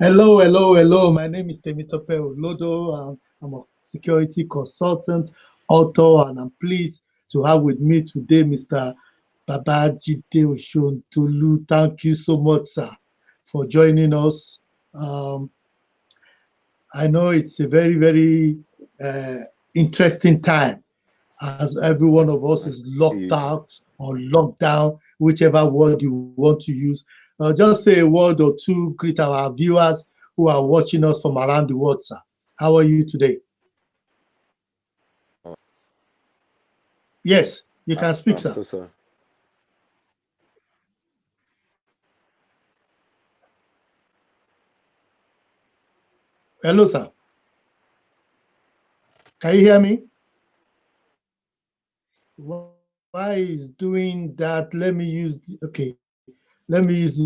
Hello, hello, hello. My name is Temitope Olodo. I'm a security consultant, author, and I'm pleased to have with me today Mr. Babajide Osanyintolu. Thank you so much, sir, for joining us. Um, I know it's a very, very interesting time as every one of us is locked out or locked down, whichever word you want to use. Just say a word or two, greet our viewers who are watching us from around the world, sir. How are you today? Yes, you can speak, I'm sir. so sorry. Hello, sir. Can you hear me? Why is doing that? Let me use, okay, let me use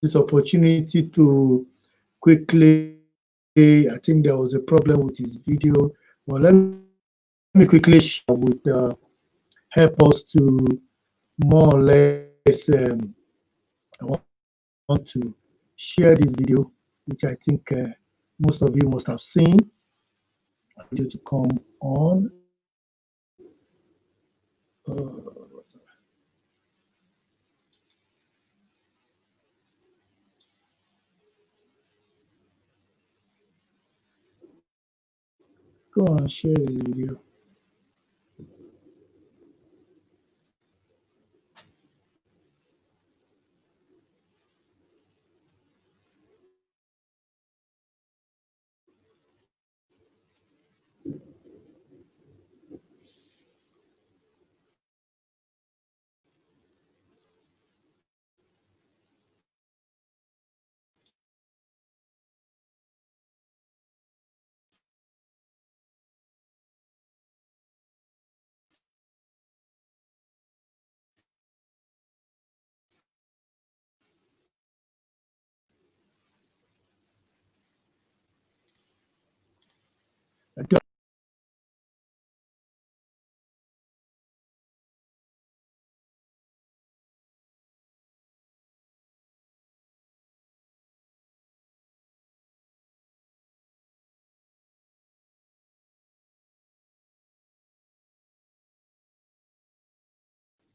this opportunity to quickly, I think there was a problem with his video. Well, let me quickly share with help us to more or less, I want to share this video, which I think most of you must have seen. Video to come on. Go and share this video.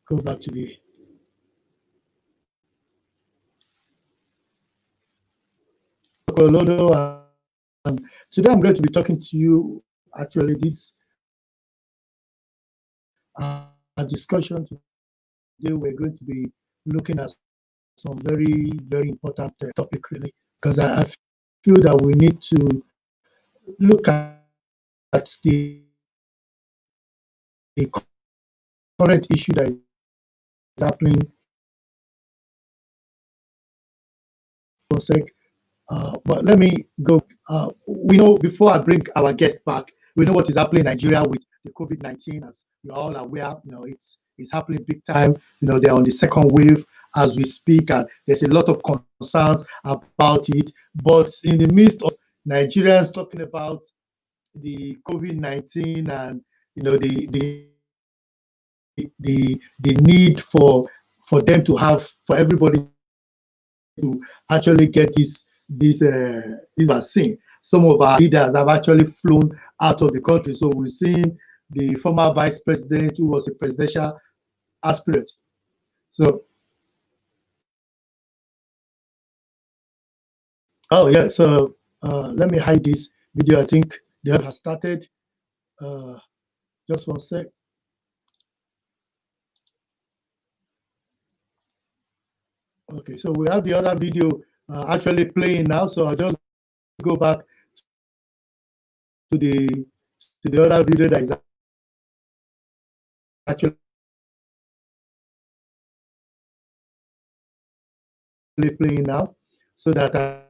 Go back to the Olodo, and today I'm going to be talking to you. Actually, this discussion today, we're going to be looking at some very, very important topic, really, because I feel that we need to look at the current issue that is happening. For sec. But let me go. We know before I bring our guest back, we know what is happening in Nigeria with the COVID-19. As you're all aware, it's happening big time. They're on the second wave as we speak, and there's a lot of concerns about it. But in the midst of Nigerians talking about the COVID-19 and the need for them to have for everybody to actually get this vaccine. Some of our leaders have actually flown out of the country. So we've seen the former vice president who was a presidential aspirant. So, oh yeah. So let me hide this video. I think the has started. Uh, just one sec. Okay, so we have the other video actually playing now. So I'll just go back to the other video that is actually playing now, so that at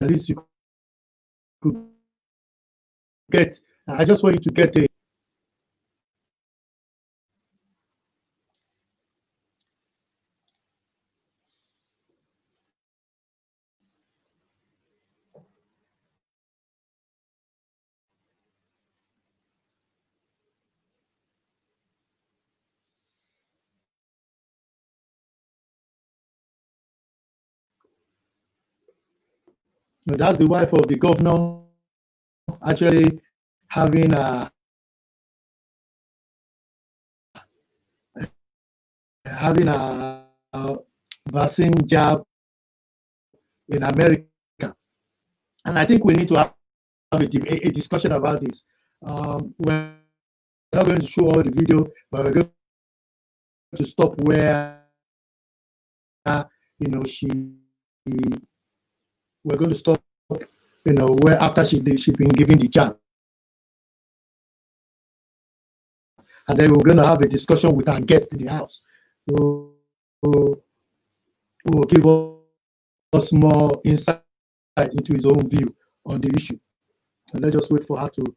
least you could get. I just want you to get a. that's the wife of the governor actually having a vaccine jab in America. And I think we need to have a discussion about this. We're not going to show all the video, but we're going to stop where, we're going to stop, where after she's been given the jab. And then we're going to have a discussion with our guests in the house who will give us more insight into his own view on the issue. And let's just wait for her to.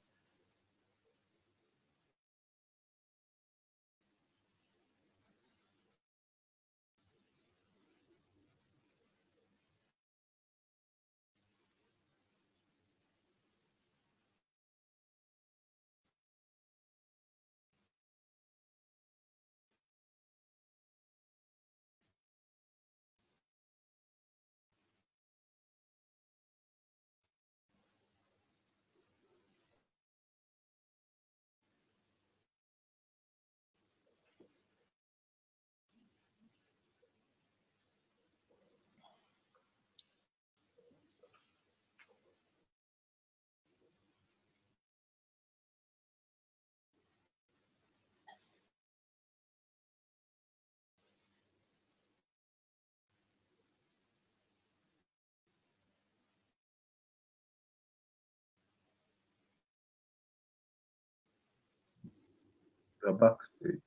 The backstage.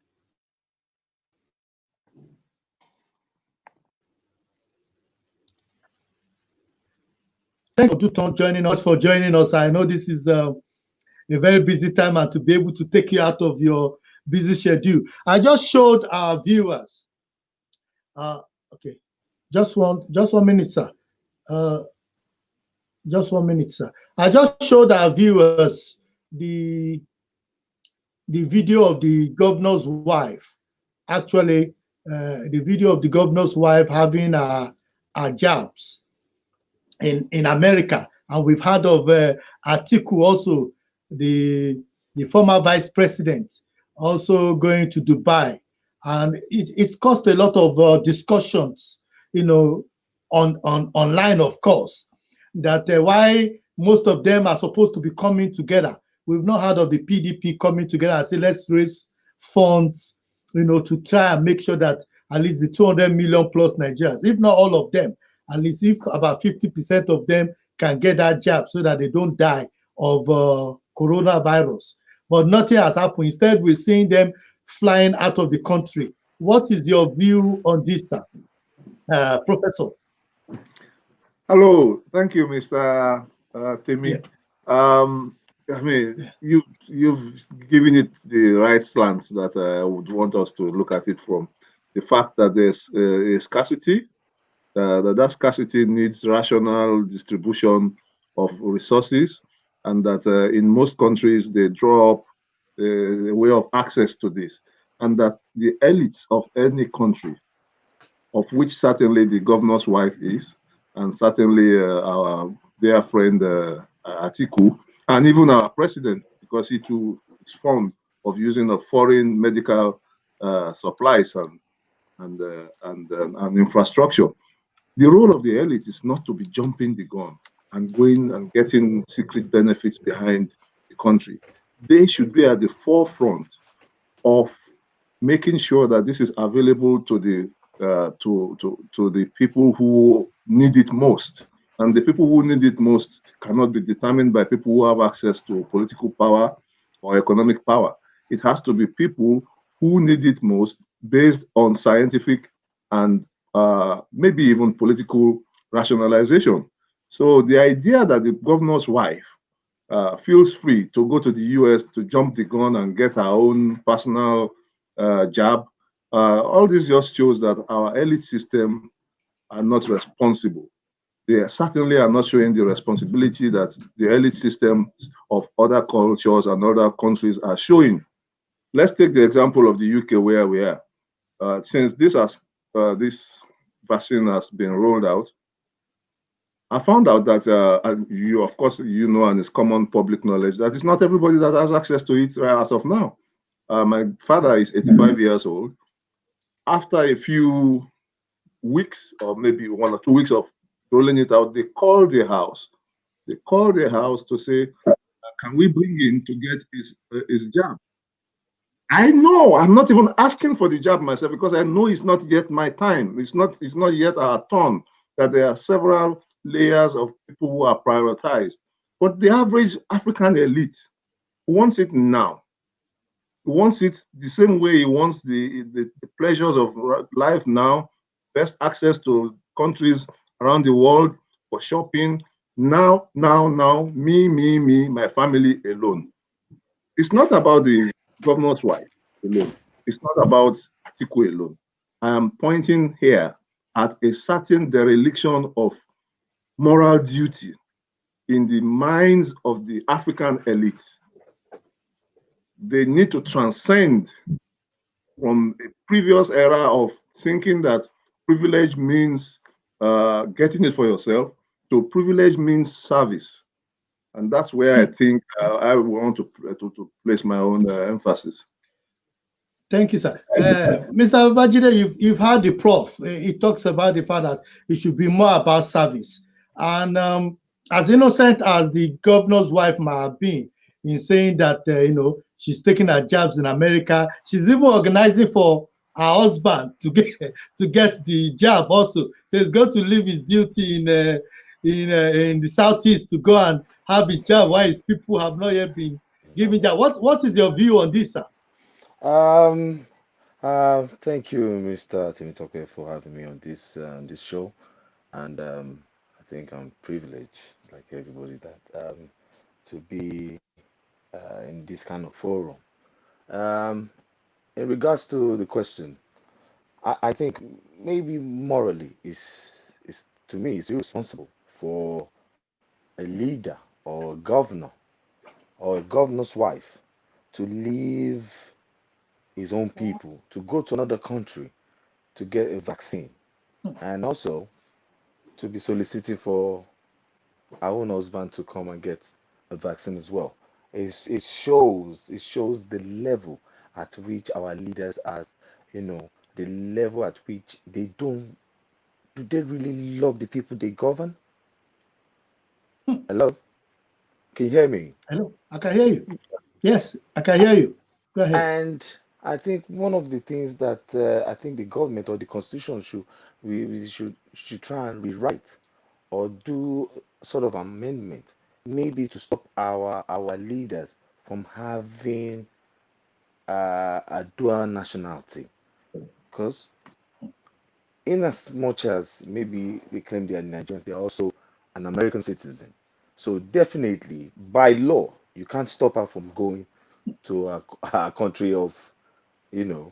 Thank you, Oduntan, for joining us. I know this is a very busy time, and to be able to take you out of your busy schedule. I just showed our viewers. Okay, just one minute, sir. Just 1 minute, sir. I just showed our viewers the video of the governor's wife. Actually, the video of the governor's wife having jabs in America, and we've heard of Atiku also, the former vice president, also going to Dubai, and it's caused a lot of discussions, online, of course, that why most of them are supposed to be coming together. We've not heard of the PDP coming together and say, let's raise funds, to try and make sure that at least the 200 million plus Nigerians, if not all of them, at least if about 50% of them can get that jab so that they don't die of coronavirus. But nothing has happened. Instead, we're seeing them flying out of the country. What is your view on this, sir? Professor? Hello, thank you, Mr. Temi. Yeah. I mean, you've given it the right slant that I would want us to look at it from. The fact that there's a scarcity, that scarcity needs rational distribution of resources, and that in most countries they draw up a way of access to this, and that the elites of any country, of which certainly the governor's wife is, and certainly our dear friend Atiku, and even our president, because he too is fond of using a foreign medical supplies and infrastructure. The role of the elite is not to be jumping the gun and going and getting secret benefits behind the country. They should be at the forefront of making sure that this is available to the the people who need it most. And the people who need it most cannot be determined by people who have access to political power or economic power. It has to be people who need it most based on scientific and maybe even political rationalization. So the idea that the governor's wife feels free to go to the US to jump the gun and get her own personal jab, all this just shows that our elite system are not responsible. They certainly are not showing the responsibility that the elite systems of other cultures and other countries are showing. Let's take the example of the UK where we are. Since this vaccine has been rolled out, I found out that and you, of course, you know, and it's common public knowledge that it's not everybody that has access to it right as of now. My father is 85 years old. After a few weeks, or maybe 1 or 2 weeks of rolling it out, they called the house. They called the house to say, "Can we bring him to get his jab?" I know I'm not even asking for the jab myself because I know it's not yet my time. It's not yet our turn. That there are several layers of people who are prioritized. But the average African elite wants it now. He wants it the same way he wants the pleasures of life now, best access to countries around the world for shopping. Now, now, now, me, my family alone. It's not about the governor's wife alone. It's not about Atiku alone. I am pointing here at a certain dereliction of moral duty in the minds of the African elite. They need to transcend from a previous era of thinking that privilege means getting it for yourself to privilege means service. And that's where I think I want to place my own emphasis. Thank you, sir. Mr. Babajide, you've heard the prof. He talks about the fact that it should be more about service. And as innocent as the governor's wife might have been in saying that, she's taking her jabs in America, she's even organizing for her husband to get the jab also. So he's going to leave his duty in the southeast to go and have his jab while his people have not yet been given jab. What is your view on this, sir? Um, Thank you, Mr. Temitope, for having me on this show, and I think I'm privileged, like everybody, that to be in this kind of forum. Um, in regards to the question, I think maybe morally is to me it's irresponsible for a leader or a governor or a governor's wife to leave his own people to go to another country to get a vaccine, and also to be soliciting for our own husband to come and get a vaccine as well. It shows the level at which our leaders as the level at which they don't do they really love the people they govern? Hello, can you hear me? Hello, I can hear you. Yes, I can hear you. Go ahead. And I think one of the things that I think the government or the constitution we should try and rewrite or do sort of amendment, maybe to stop our leaders from having a dual nationality. Because in as much as maybe they claim they are Nigerians, they are also an American citizen. So definitely, by law, you can't stop her from going to a country of, you know,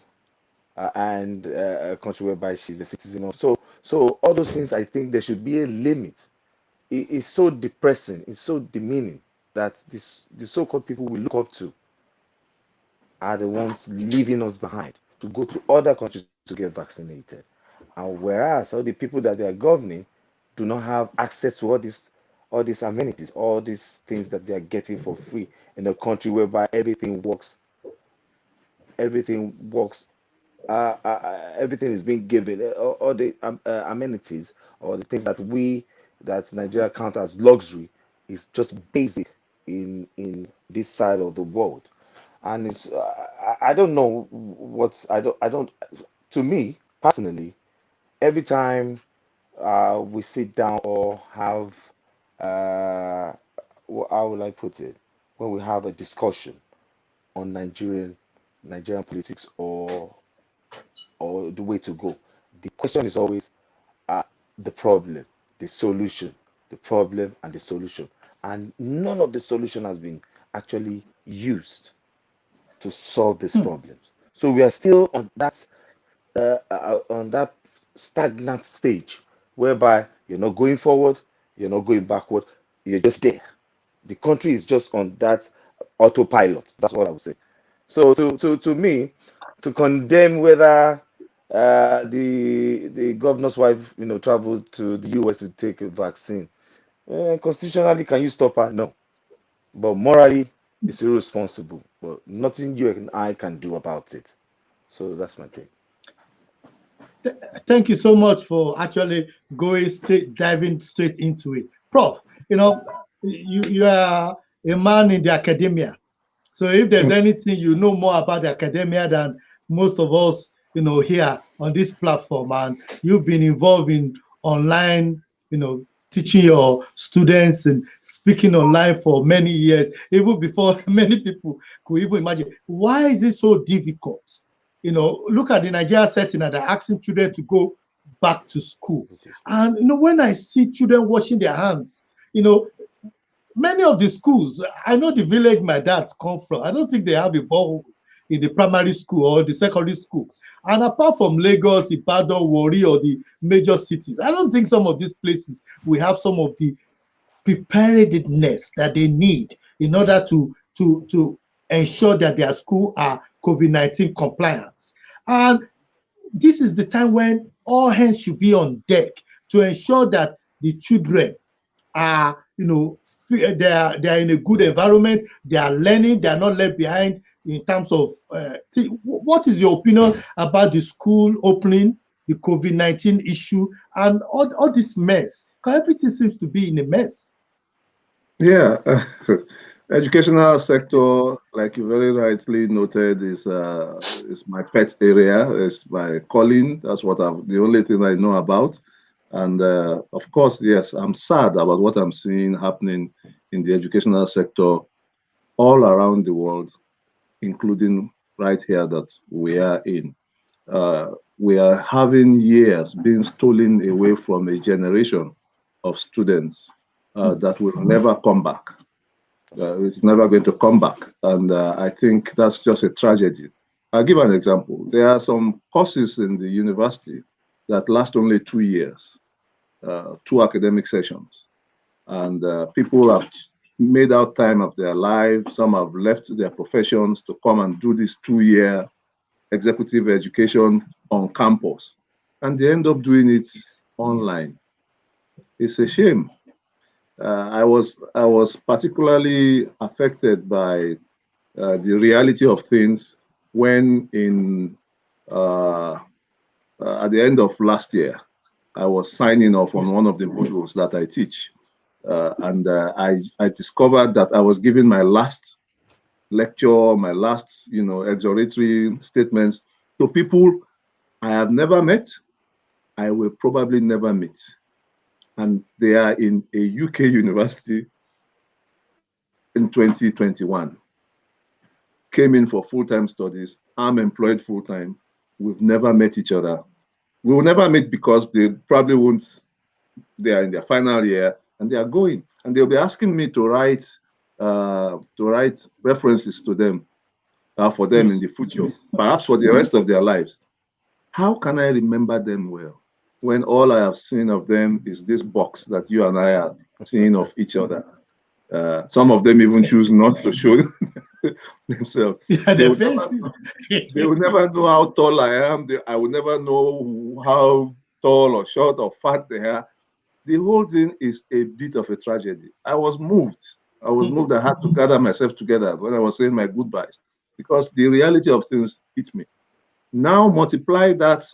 and a country whereby she's a citizen of. So all those things, I think there should be a limit. It's so depressing, it's so demeaning that the so-called people we look up to are the ones leaving us behind to go to other countries to get vaccinated. And whereas all the people that they are governing do not have access to all these amenities, all these things that they are getting for free in a country whereby everything works everything is being given, all the amenities or the things that Nigeria count as luxury is just basic in this side of the world. And I don't know what's I don't to me personally, every time we sit down or have uh, how will I put it, when we have a discussion on Nigerian politics or the way to go. The question is always uh, the problem, the solution, the problem, and the solution. And none of the solution has been actually used to solve these Hmm. problems. So we are still on that stagnant stage whereby you're not going forward, you're not going backward, you're just there. The country is just on that autopilot. That's what I would say. So to me, to condemn whether the governor's wife traveled to the US to take a vaccine, Constitutionally, can you stop her? No. But morally, it's irresponsible. But nothing you and I can do about it. So that's my take. Thank you so much for actually diving straight into it. Prof, you are a man in the academia. So if there's anything you know more about the academia than most of us, here on this platform, and you've been involved in online, teaching your students and speaking online for many years, even before many people could even imagine. Why is it so difficult? Look at the Nigeria setting and they're asking children to go back to school. And, when I see children washing their hands, many of the schools, I know the village my dad come from, I don't think they have a borehole in the primary school or the secondary school. And apart from Lagos, Ibadan, Warri, or the major cities, I don't think some of these places will have some of the preparedness that they need in order to ensure that their school are COVID-19 compliant. And this is the time when all hands should be on deck to ensure that the children are, they are in a good environment, they are learning, they are not left behind in terms of, what is your opinion about the school opening, the COVID-19 issue, and all this mess? Because everything seems to be in a mess. Yeah, educational sector, like you very rightly noted, is my pet area. It's my calling. That's the only thing I know about. And of course, yes, I'm sad about what I'm seeing happening in the educational sector all around the world, including right here that we are in. We are having years being stolen away from a generation of students that will never come back. It's never going to come back. And I think that's just a tragedy. I'll give an example. There are some courses in the university that last only 2 years. 2 academic sessions, and people have made out time of their lives. Some have left their professions to come and do this 2-year executive education on campus, and they end up doing it online. It's a shame. I was particularly affected by the reality of things when at the end of last year, I was signing off on one of the modules that I teach. And I discovered that I was giving my last lecture, my last, exhortatory statements to people I have never met, I will probably never meet. And they are in a UK university in 2021. Came in for full-time studies. I'm employed full-time. We've never met each other. We will never meet because they probably won't. They are in their final year and they are going, and they'll be asking me to write references to them for them in the future, perhaps for the rest of their lives. How can I remember them well when all I have seen of them is this box that you and I are seeing of each other? Some of them even choose not to show themselves. Yeah, their faces. They will never know how tall I am. I will never know how tall or short or fat they are. The whole thing is a bit of a tragedy. I was moved. I had to gather myself together when I was saying my goodbyes, because the reality of things hit me. Now multiply that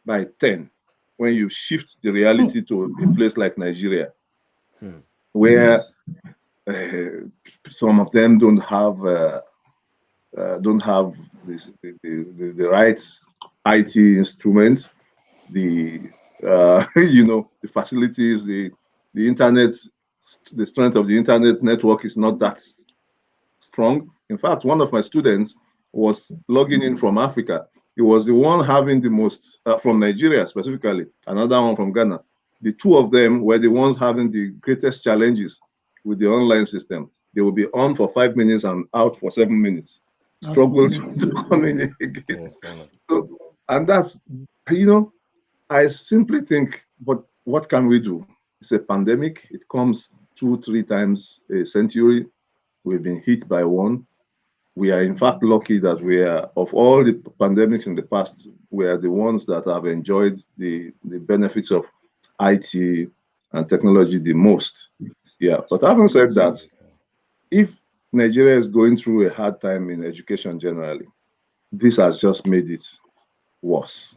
by 10 when you shift the reality to a place like Nigeria, where some of them don't have the right IT instruments, the the facilities, the internet, the strength of the internet network is not that strong. In fact, one of my students was logging in from Africa. He was the one having the most from Nigeria specifically, another one from Ghana. The two of them were the ones having the greatest challenges with the online system. They will be on for 5 minutes and out for 7 minutes. Struggle to come in again. So, and that's, I simply think, but what can we do? It's a pandemic. It comes 2-3 times a century. We've been hit by one. We are in fact lucky that we are, of all the pandemics in the past, we are the ones that have enjoyed the benefits of IT and technology the most. Yeah, but having said that, if Nigeria is going through a hard time in education generally, this has just made it worse.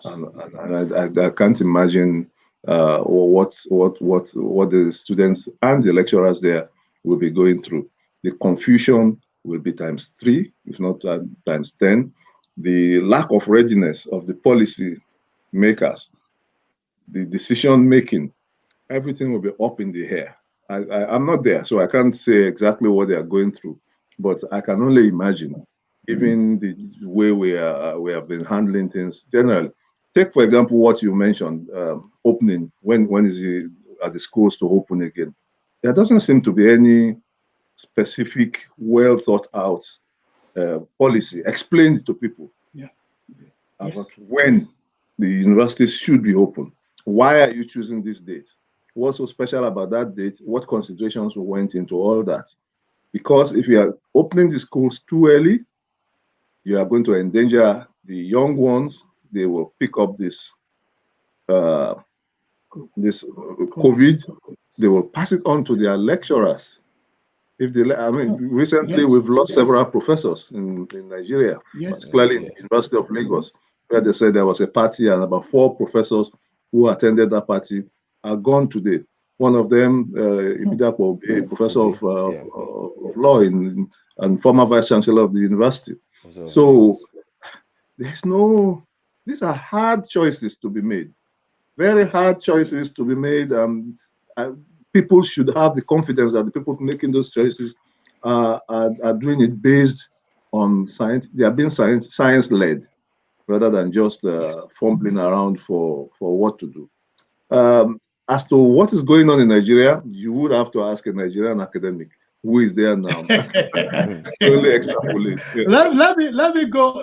And I can't imagine what the students and the lecturers there will be going through. The confusion will be times 3, if not times 10. The lack of readiness of the policy makers, the decision making, everything will be up in the air. I'm not there, so I can't say exactly what they are going through, but I can only imagine, given the way we have been handling things generally. Take, for example, what you mentioned, opening. When is it at the schools to open again? There doesn't seem to be any specific, well thought out policy explained to people about when the universities should be open. Why are you choosing this date? What's so special about that date? What considerations went into all that? Because if you are opening the schools too early, you are going to endanger the young ones. They will pick up this COVID. They will pass it on to their lecturers. If they, I mean, recently we've lost several professors in Nigeria, particularly in the University of Lagos, where they said there was a party and about 4 professors who attended that party are gone today. One of them, a professor of law and former vice chancellor of the university. So these are hard choices to be made, very hard choices to be made. People should have the confidence that the people making those choices are doing it based on science. They are being science-led rather than just fumbling around for what to do. As to what is going on in Nigeria, you would have to ask a Nigerian academic who is there now. Only extrapolate. Yeah. Let me go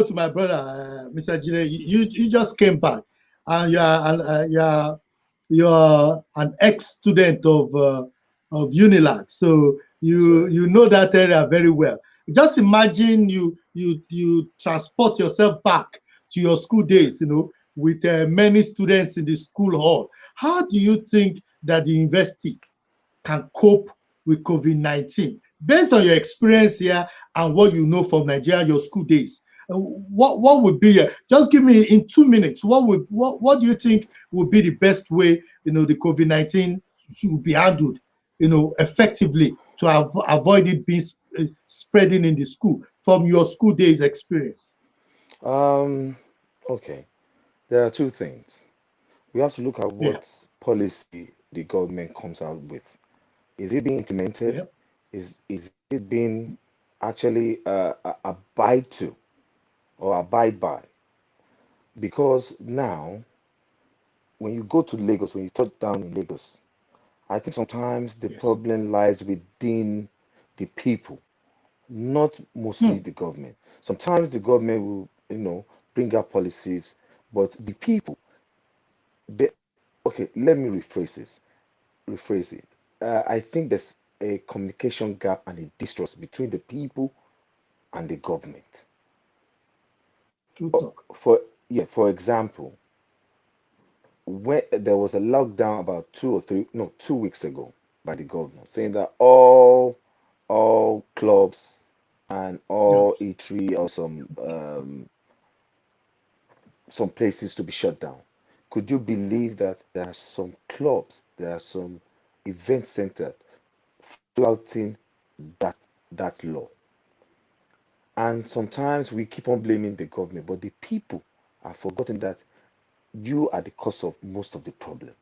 to my brother, Mr. Jire. You just came back, and you're an ex-student of Unilag, so you know that area very well. Just imagine you transport yourself back to your school days, with many students in the school hall. How do you think that the university can cope with COVID-19 based on your experience here and what you know from Nigeria, your school days? What would be just give me in 2 minutes, what do you think would be the best way the COVID-19 should be handled effectively to avoid it being spreading in the school from your school days experience? Okay, there are 2 things. We have to look at what policy the government comes out with. Is it being implemented? Is it being actually abide to or abide by? Because now, when you go to Lagos, when you touch down in Lagos, I think sometimes the problem lies within the people, not mostly the government. Sometimes the government will, bring up policies, but the people, okay, let me rephrase it. I think there's a communication gap and a distrust between the people and the government. True talk. For example, when there was a lockdown about 2 weeks ago by the governor, saying that all clubs and all eatery or some places to be shut down. Could you believe that there are some clubs, there are some event centers flouting that law? And sometimes we keep on blaming the government, but the people are forgotten that you are the cause of most of the problem.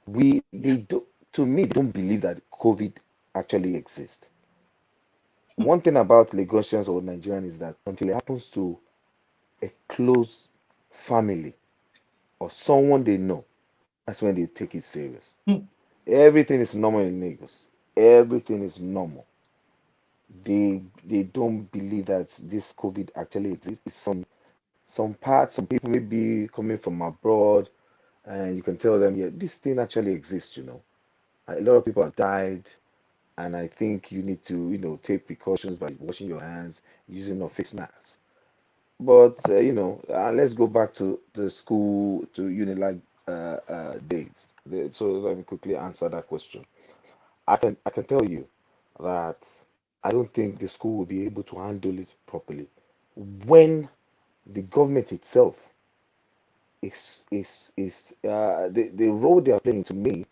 They do, to me, they don't believe that COVID actually exists. One thing about Lagosians or Nigerians is that until it happens to a close family or someone they know, that's when they take it serious. Everything is normal in Lagos. Everything is normal. They don't believe that this COVID actually exists. Some people may be coming from abroad, and you can tell them, yeah, this thing actually exists. A lot of people have died, and I think you need to, take precautions by washing your hands, using a face mask. But let's go back to the school to Unilag days. So let me quickly answer that question. I can tell you that I don't think the school will be able to handle it properly when the government itself is the role they are playing, to me,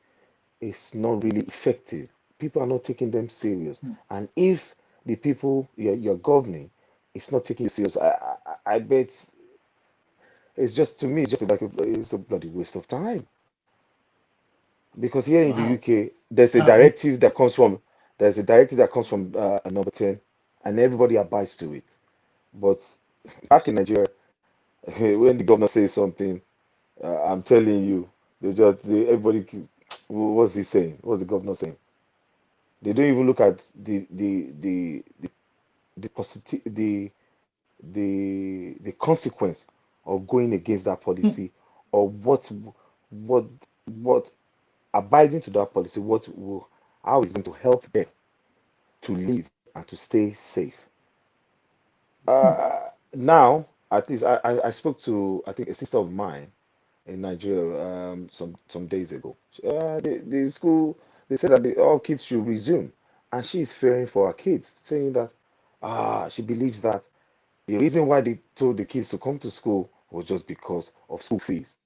is not really effective. People are not taking them serious, and if the people you're governing is not taking you serious, I bet it's just, to me, it's just like it's a bloody waste of time. Because here in the Wow. UK, there's a We, directive that comes from number 10, and everybody abides to it. But back in Nigeria, when the governor says something, I'm telling you, everybody, what's he saying? What's the governor saying? They don't even look at the positive the consequence of going against that policy, or what what abiding to that policy, how it's going to help them to live and to stay safe. Now, at least I spoke to, I think, a sister of mine in Nigeria some days ago. The school, they said that all kids should resume, and she is fearing for her kids, saying that she believes that the reason why they told the kids to come to school was just because of school fees,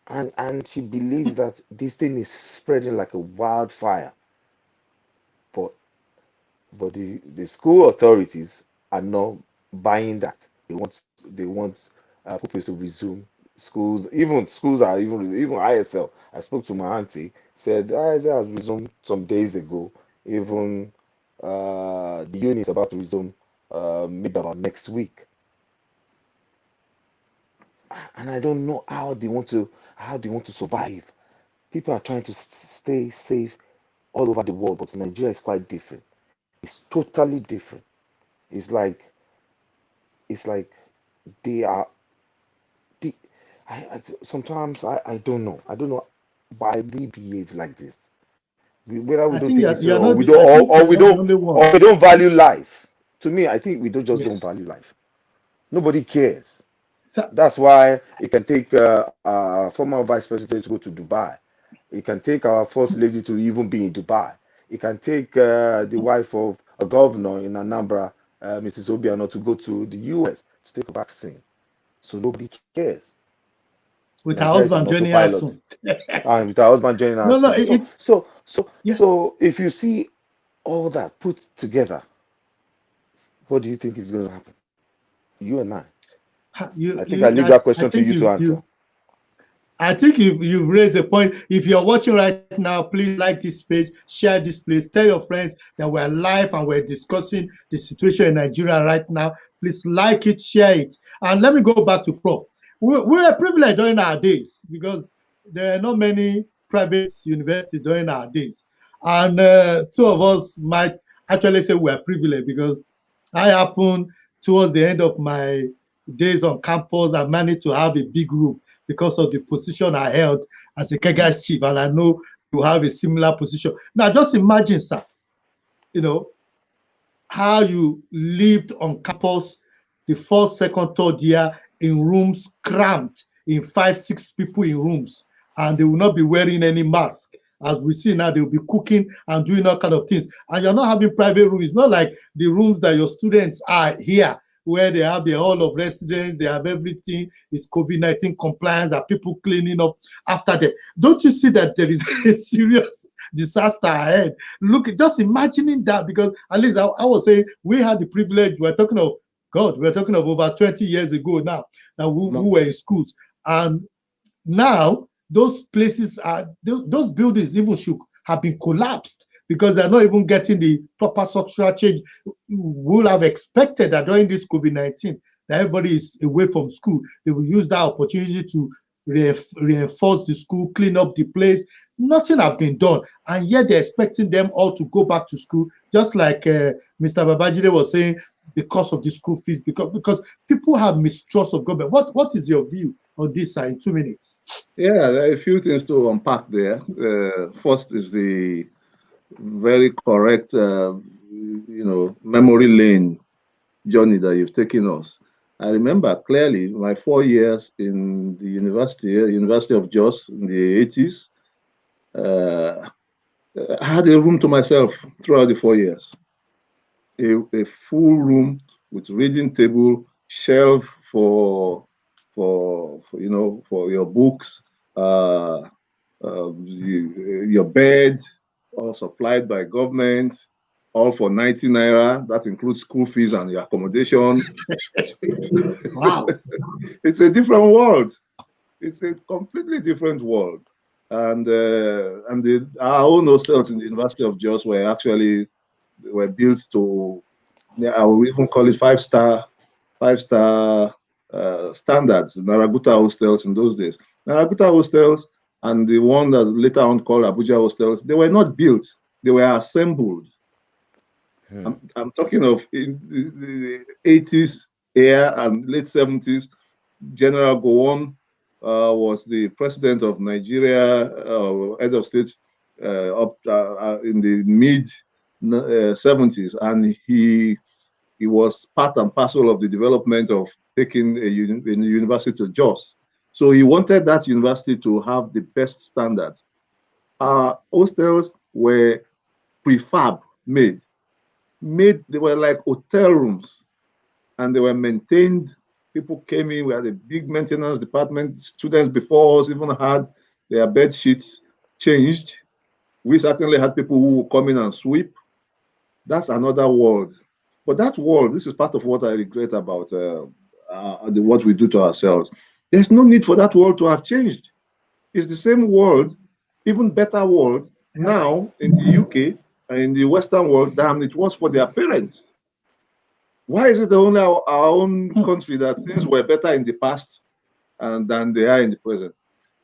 and she believes that this thing is spreading like a wildfire. But the school authorities are not buying that. They want pupils to resume schools. Even schools are even ISL. I spoke to my auntie, said ISL has resumed some days ago. Even the uni is about to resume maybe about next week. And I don't know how they want to survive. People are trying to stay safe all over the world, but Nigeria is quite different. It's totally different. It's like it's like they are they, sometimes I don't know. I don't know why we behave like this. Whether we I don't think take it you're serious, or not. we don't, I think or you're we not the don't, only or one. we don't value life. To me, I think we don't just don't Yes. value life. Nobody cares. So That's why it can take former vice president to go to Dubai. It can take our first lady to even be in Dubai. It can take the wife of a governor in Anambra, Mrs. Obiano, to go to the US to take a vaccine. So nobody cares. with her Nigeria is on husband joining us autopilot, soon. and with her husband joining No, us no. soon. So, so, so, Yeah. so, if you see all that put together, what do you think is going to happen? You and I. I think I leave that I question to think you to answer. I think you've raised a point. If you're watching right now, please like this page, share this place, tell your friends that we're live and we're discussing the situation in Nigeria right now. Please like it, share it. And let me go back to Prof. We were privileged during our days because there are not many private universities during our days. And two of us might actually say we're privileged because I happened towards the end of my days on campus, I managed to have a big room because of the position I held as a Mm. Kega's chief, and I know you have a similar position. Now, just imagine, sir, you know, how you lived on campus the first, second, third year in rooms cramped, in 5, 6 people in rooms, and they will not be wearing any mask. As we see now, they will be cooking and doing all kind of things. And you're not having private rooms. It's not like the rooms that your students are here, where they have the hall of residence, they have everything. It's COVID-19 compliance, that people cleaning up after them. Don't you see that there is a serious disaster ahead? Look, just imagining that, because at least I was saying we had the privilege. We're talking of God, we're talking of over 20 years ago now that we No. were in schools. And now those places are those buildings even should have been collapsed because they're not even getting the proper structural change. We would have expected that during this COVID-19 that everybody is away from school. They will use that opportunity to reinforce the school, clean up the place. Nothing has been done, and yet they're expecting them all to go back to school, just like Mr. Babajide was saying, because of the school fees, because people have mistrust of government. What is your view on this, sir, in 2 minutes? Yeah, there are a few things to unpack there. First is the very correct, memory lane journey that you've taken us. I remember clearly my 4 years in the University of Jos in the 80s. I had a room to myself throughout the 4 years. A full room with reading table, shelf for your books, your bed, all supplied by government, all for 90 naira. That includes school fees and your accommodation. Wow. It's a different world. It's a completely different world. And our own hostels in the University of Jos were built to, I will even call it five-star standards. Naraguta hostels in those days. Naraguta hostels and the one that later on called Abuja hostels, they were not built; they were assembled. I'm talking of in the 80s era and late 70s. General Gowon was the president of Nigeria, head of state up in the mid 70s, and he was part and parcel of the development of taking a university to Jos. So he wanted that university to have the best standards. Our hostels were prefab made. They were like hotel rooms, and they were maintained. People came in. We had a big maintenance department. Students before us even had their bed sheets changed. We certainly had people who would come in and sweep. That's another world. But that world, this is part of what I regret about what we do to ourselves. There's no need for that world to have changed. It's the same world, even better world now in the UK and in the Western world than it was for their parents. Why is it only our own country that things were better in the past and than they are in the present?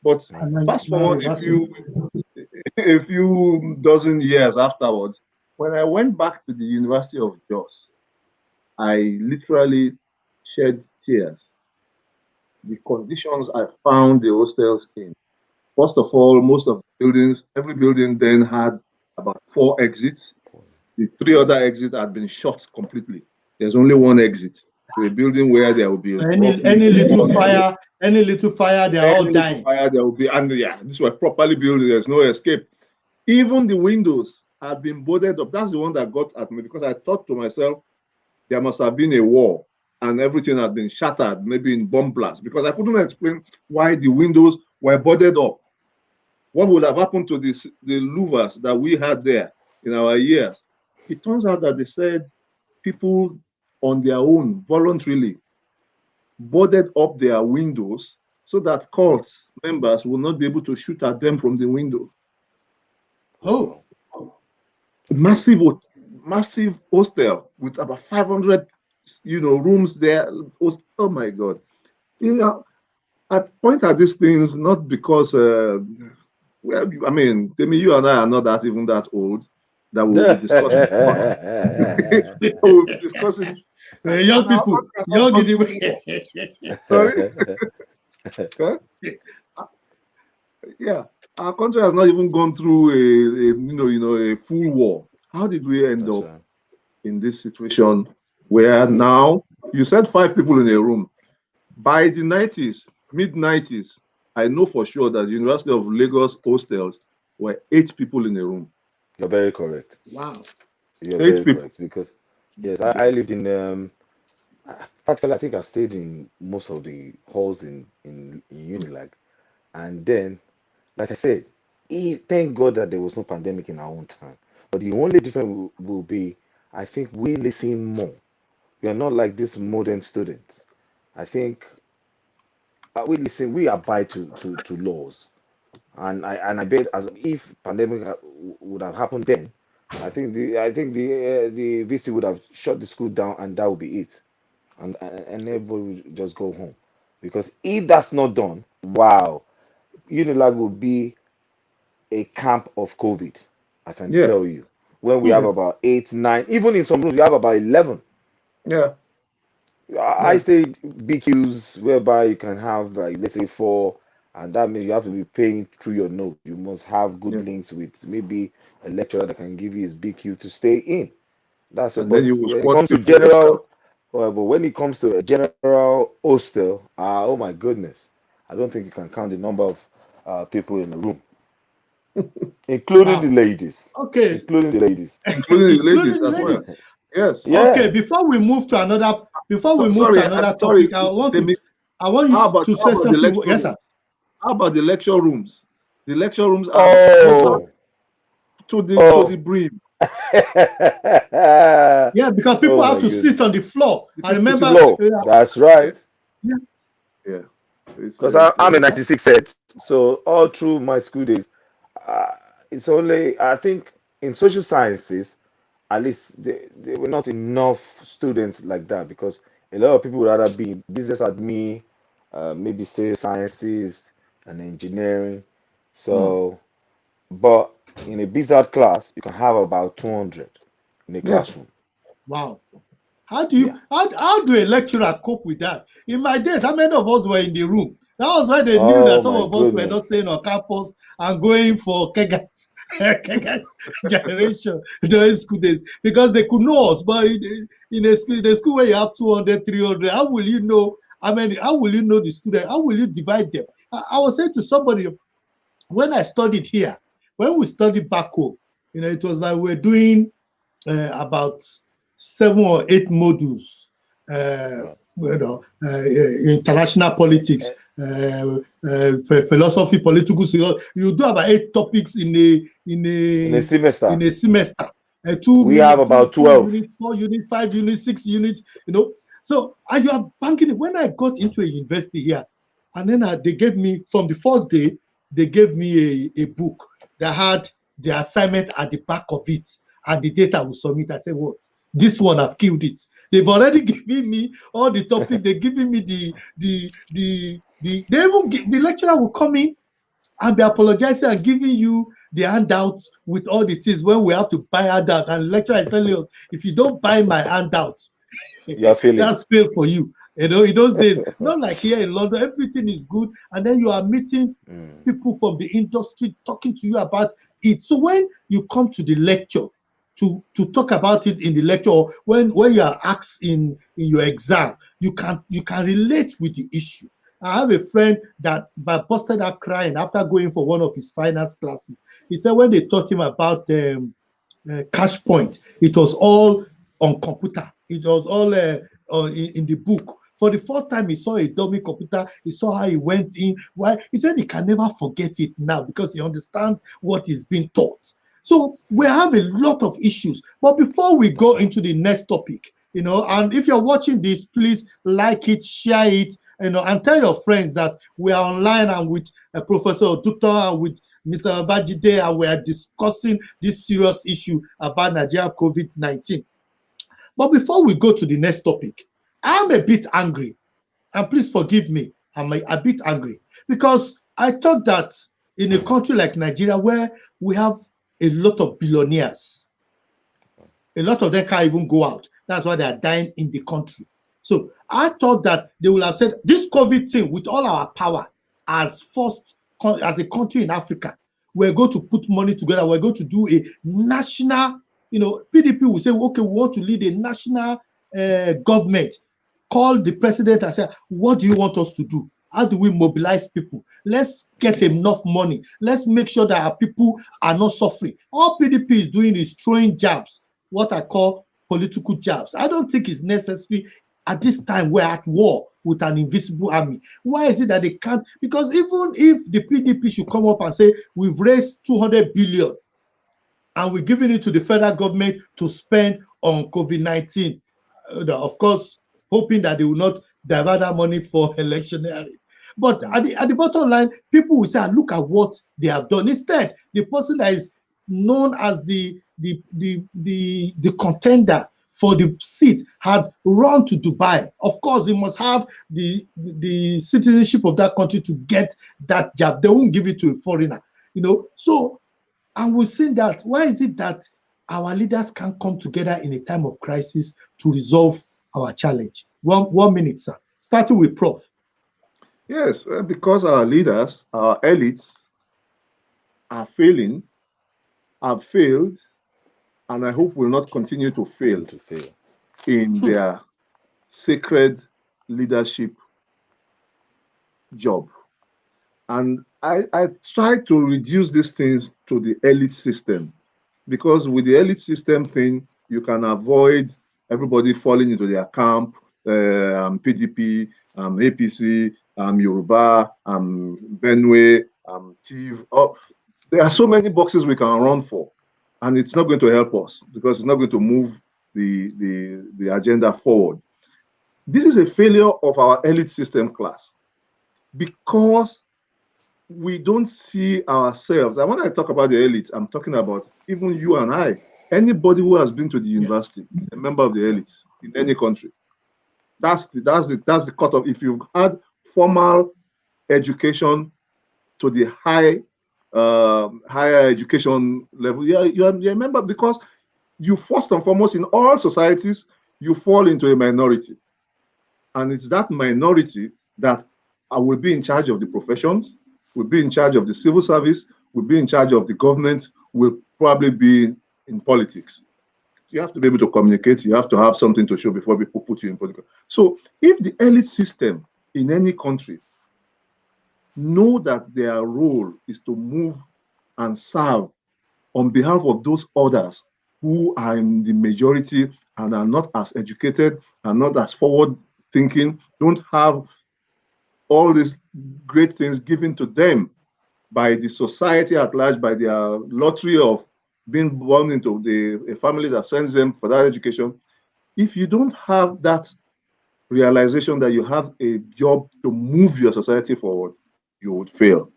But fast forward a few dozen years afterwards, when I went back to the University of Jos, I literally shed tears. The conditions I found the hostels in. First of all, most of the buildings, every building then had about 4 exits. The 3 other exits had been shut completely. There's only one exit to a building where there will be any little fire, they are all dying. Fire there will be, and yeah, this was properly built. There's no escape. Even the windows had been boarded up. That's the one that got at me, because I thought to myself, there must have been a war and everything had been shattered, maybe in bomb blast, because I couldn't explain why the windows were boarded up. What would have happened to the louvers that we had there in our years? It turns out that they said people on their own voluntarily boarded up their windows so that cults members will not be able to shoot at them from the window. Oh, massive hostel with about 500 rooms there. Oh my God. I point at these things not because well, I mean, Temi, you and I are not even that old that we'll be discussing. We'll be discussing young people, sorry. Yeah, our country has not even gone through a full war. How did we end up in this situation where now you said 5 people in a room? By the 90s, mid-90s, I know for sure that the University of Lagos hostels were 8 people in a room. You're very correct. Wow. You're very correct, because yes, I lived in practically, I think I've stayed in most of the halls in Unilag, and then, like I said, thank God that there was no pandemic in our own time. But the only difference will be, I think we listen more. We are not like these modern students. I think we listen, we abide to laws, and I bet, as if pandemic would have happened then, I think the VC would have shut the school down, and that would be it, and everybody would just go home, because if that's not done, wow, Unilag will be a camp of COVID. I can tell you, when we have about 8, 9, even in some rooms we have about 11. Yeah. I stay BQs whereby you can have, let's say, 4, and that means you have to be paying through your nose. You must have good links with maybe a lecturer that can give you his BQ to stay in. That's it. And then But you will when it squat comes to people. general, but when it comes to a general hostel, oh my goodness, I don't think you can count the number of people in the room, including the Wow. ladies, Okay. including the ladies. including the ladies Including the as well. ladies. Yes. Okay, Yeah. before we So, move to sorry, another sorry, topic, Temi. I want you to say How about the something. lecture Yes, sir. rooms? How about the lecture rooms? The lecture rooms are booked out Oh, to the oh. brim. Yeah, because people Oh have my to sit goodness. on the floor. The I people remember. sit on. Flow. That's right. Yeah, Yeah. Because It's I'm a 96 set, so all through my school days, uh, it's only, I think, in social sciences, at least there were not enough students like that because a lot of people would rather be in business admin, maybe say sciences and engineering. Hmm. So, but in a business class, you can have about 200 in a Yeah. classroom. wow. Yeah. How do a lecturer cope with that? In my days, how many of us were in the room? That was why they knew that Oh some my of us were goodness. not staying on campus and going for kegat, kegat generation during school days because they could know us. But in a school where you have 200, 300, how will you know? I mean, how will you know the student? How will you divide them? I was saying to somebody when I studied here, when we studied back home, it was like we're doing about 7 or 8 modules. Uh, Right. International politics, Eh, philosophy, political theory. You do about 8 topics in a in in a a semester, in a semester. Two we have minute, about two 12. unit, 4 unit, 5 unit, 6 unit. So and you are banking it. When I got into a university here, and then they gave me from the first day, they gave me a book that had the assignment at the back of it and the data will submit. I said, what? This one I've killed it. They've already given me all the topic. They're giving me they even the lecturer will come in and be apologizing and giving you the handouts with all the things when we have to buy handout. And the lecturer is telling us, if you don't buy my handout, You are failing. that's fail for you. In those days, not like here in London, everything is good. And then you are meeting Mm. people from the industry talking to you about it. So when you come to the lecture to talk about it in the lecture, or when you are asked in your exam, you can relate with the issue. I have a friend that busted out crying after going for one of his finance classes. He said when they taught him about cash point, it was all on computer. It was all in the book. For the first time he saw a dummy computer, he saw how he went in. Why? He said he can never forget it now because he understands what is being taught. So we have a lot of issues. But before we go into the next topic, and if you're watching this, please like it, share it, and tell your friends that we are online and with Professor Oduntan and with Mr. Babajide, and we are discussing this serious issue about Nigeria COVID-19. But before we go to the next topic, I'm a bit angry, and please forgive me, I'm a bit angry because I thought that in a country like Nigeria, where we have a lot of billionaires, a lot of them can't even go out. That's why they are dying in the country. So I thought that they would have said this COVID thing with all our power as first as a country in Africa, we're going to put money together. We're going to do a national, PDP will say, okay, we want to lead a national government. Call the president and say, what do you want us to do? How do we mobilize people? Let's get enough money. Let's make sure that our people are not suffering. All PDP is doing is throwing jabs, what I call political jabs. I don't think it's necessary at this time. We're at war with an invisible army. Why is it that they can't? Because even if the PDP should come up and say, we've raised 200 billion and we're giving it to the federal government to spend on COVID-19, of course, hoping that they will not divert that money for electioneering. But Hmm. at the bottom line, people will say, look at what they have done. Instead, the person that is known as the contender for the seat had run to Dubai. Of course, he must have the citizenship of that country to get that job. They won't give it to a foreigner. So and we've seen that. Why is it that our leaders can't come together in a time of crisis to resolve our challenge? One minute, sir. Starting with Prof. Yes, because our leaders, our elites are failing, have failed, and I hope will not continue to fail To fail. in their sacred leadership job. And I try to reduce these things to the elite system, because with the elite system thing, you can avoid everybody falling into their camp. PDP, APC, Yoruba, Benue, TIV. Oh, there are so many boxes we can run for, and it's not going to help us because it's not going to move the agenda forward. This is a failure of our elite system class, because we don't see ourselves. And when I talk about the elite, I'm talking about even you and I. Anybody who has been to the university is a member of the elite in any country. That's the cutoff. If you've had formal education to the higher education level, you're a member, because you first and foremost in all societies you fall into a minority, and it's that minority that will be in charge of the professions, will be in charge of the civil service, will be in charge of the government, will probably be in politics. You have to be able to communicate. You have to have something to show before people put you in political. So if the elite system in any country know that their role is to move and serve on behalf of those others who are in the majority and are not as educated, are not as forward thinking, don't have all these great things given to them by the society at large, by their lottery of being born into a family that sends them for that education. If you don't have that realization that you have a job to move your society forward, you would fail.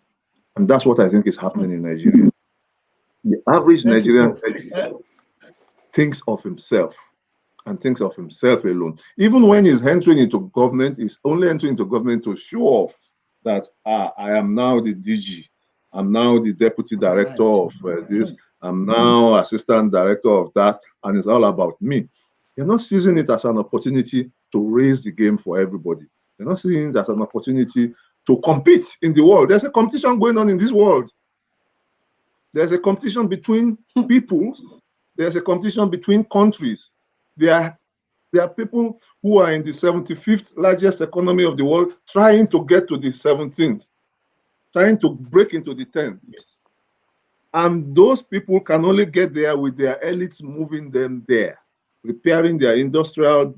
And that's what I think is happening in Nigeria. The average Nigerian thinks of himself and thinks of himself alone. Even when he's entering into government, he's only entering into government to show off that I am now the DG, I'm now the deputy director of this, I'm now assistant director of that, and it's all about me. You're not seizing it as an opportunity to raise the game for everybody. You're not seeing it as an opportunity to compete in the world. There's a competition going on in this world. There's a competition between peoples. There's a competition between countries. There are people who are in the 75th largest economy of the world trying to get to the 17th, trying to break into the 10th. Yes. And those people can only get there with their elites moving them there, repairing their industrial,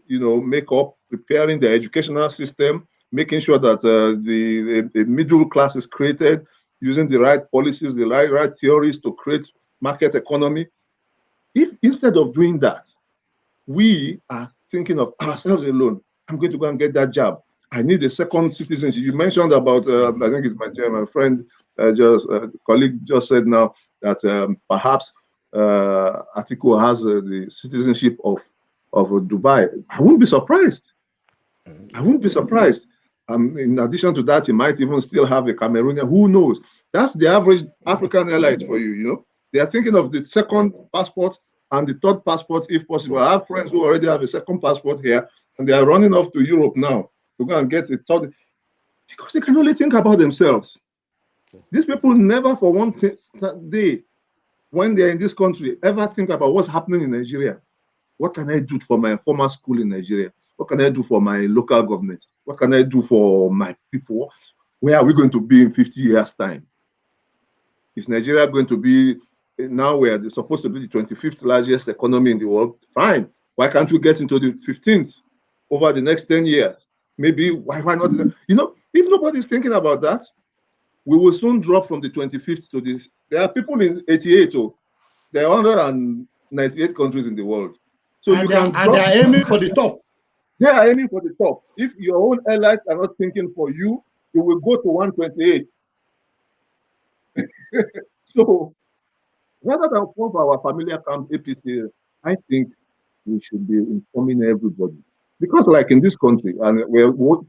makeup, preparing their educational system, making sure that the middle class is created, using the right policies, the right theories to create market economy. If instead of doing that, we are thinking of ourselves alone, I'm going to go and get that job, I need a second citizenship. You mentioned about, I think it's my friend, colleague just said now that perhaps Atiku has the citizenship of Dubai. I wouldn't be surprised. I wouldn't be surprised. In addition to that, he might even still have a Cameroonian. Who knows? That's the average African elite for you. They are thinking of the second passport and the third passport if possible. I have friends who already have a second passport here, and they are running off to Europe now to go and get a third, because they can only think about themselves. These people never for one day, when they're in this country, ever think about what's happening in Nigeria. What can I do for my former school in Nigeria? What can I do for my local government? What can I do for my people? Where are we going to be in 50 years' time? Is Nigeria going to be, now where they're supposed to be the 25th largest economy in the world? Fine. Why can't we get into the 15th over the next 10 years? Maybe, why not? If nobody's thinking about that, we will soon drop from the 25th to this. There are people in 88, there are 198 countries in the world. So and they're aiming for the top. They are aiming for the top. If your own allies are not thinking for you, you will go to 128. So rather than form our familiar camp APC, I think we should be informing everybody. Because like in this country, and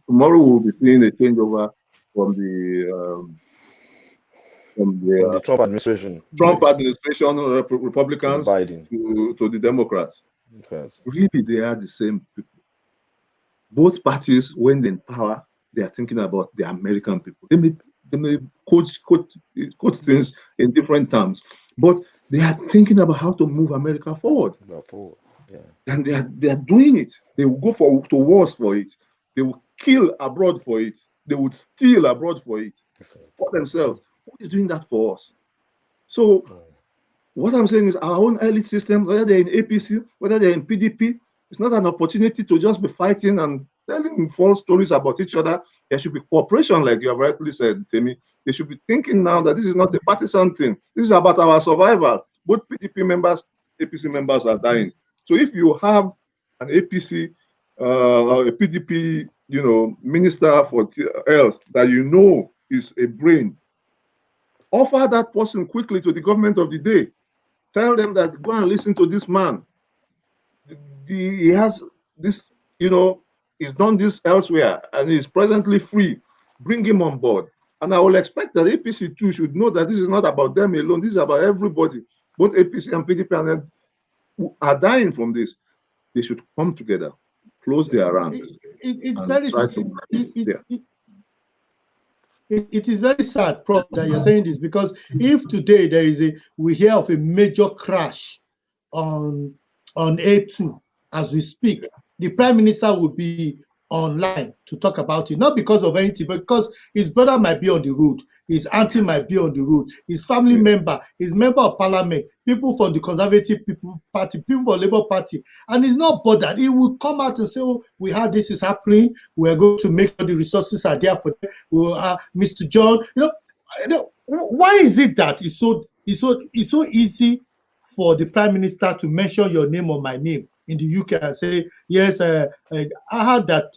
tomorrow we'll be seeing a changeover from the Trump administration. Republicans to the Democrats. Yes. Really, they are the same people. Both parties, when they're in power, they are thinking about the American people. They may quote things in different terms, but they are thinking about how to move America forward. Yeah. And they are doing it. They will go to wars for it. They will kill abroad for it. They would steal abroad for it, for themselves. Who is doing that for us? So what I'm saying is our own elite system, whether they're in APC, whether they're in PDP, it's not an opportunity to just be fighting and telling false stories about each other. There should be cooperation, like you have rightly said, Temi. They should be thinking now that this is not a partisan thing. This is about our survival. Both PDP members, APC members are dying. So if you have an APC or a PDP, minister for health that is a brain, offer that person quickly to the government of the day. Tell them that go and listen to this man. He has this, he's done this elsewhere and he's presently free. Bring him on board. And I will expect that APC too should know that this is not about them alone. This is about everybody. Both APC and PDP who are dying from this. They should come together, close their ranks. It's very it is very sad, Prof, that you're saying this, because if today we hear of a major crash on A2 as we speak, the Prime Minister would be online to talk about it, not because of anything, but because his brother might be on the road, his auntie might be on the road, his family member, his member of parliament, people from the Conservative Party, people from Labour Party, and he's not bothered. He will come out and say, oh, we heard this is happening, we're going to make sure the resources are there for them. Mr. John, why is it that it's so easy for the Prime Minister to mention your name or my name in the UK and say, yes, I heard that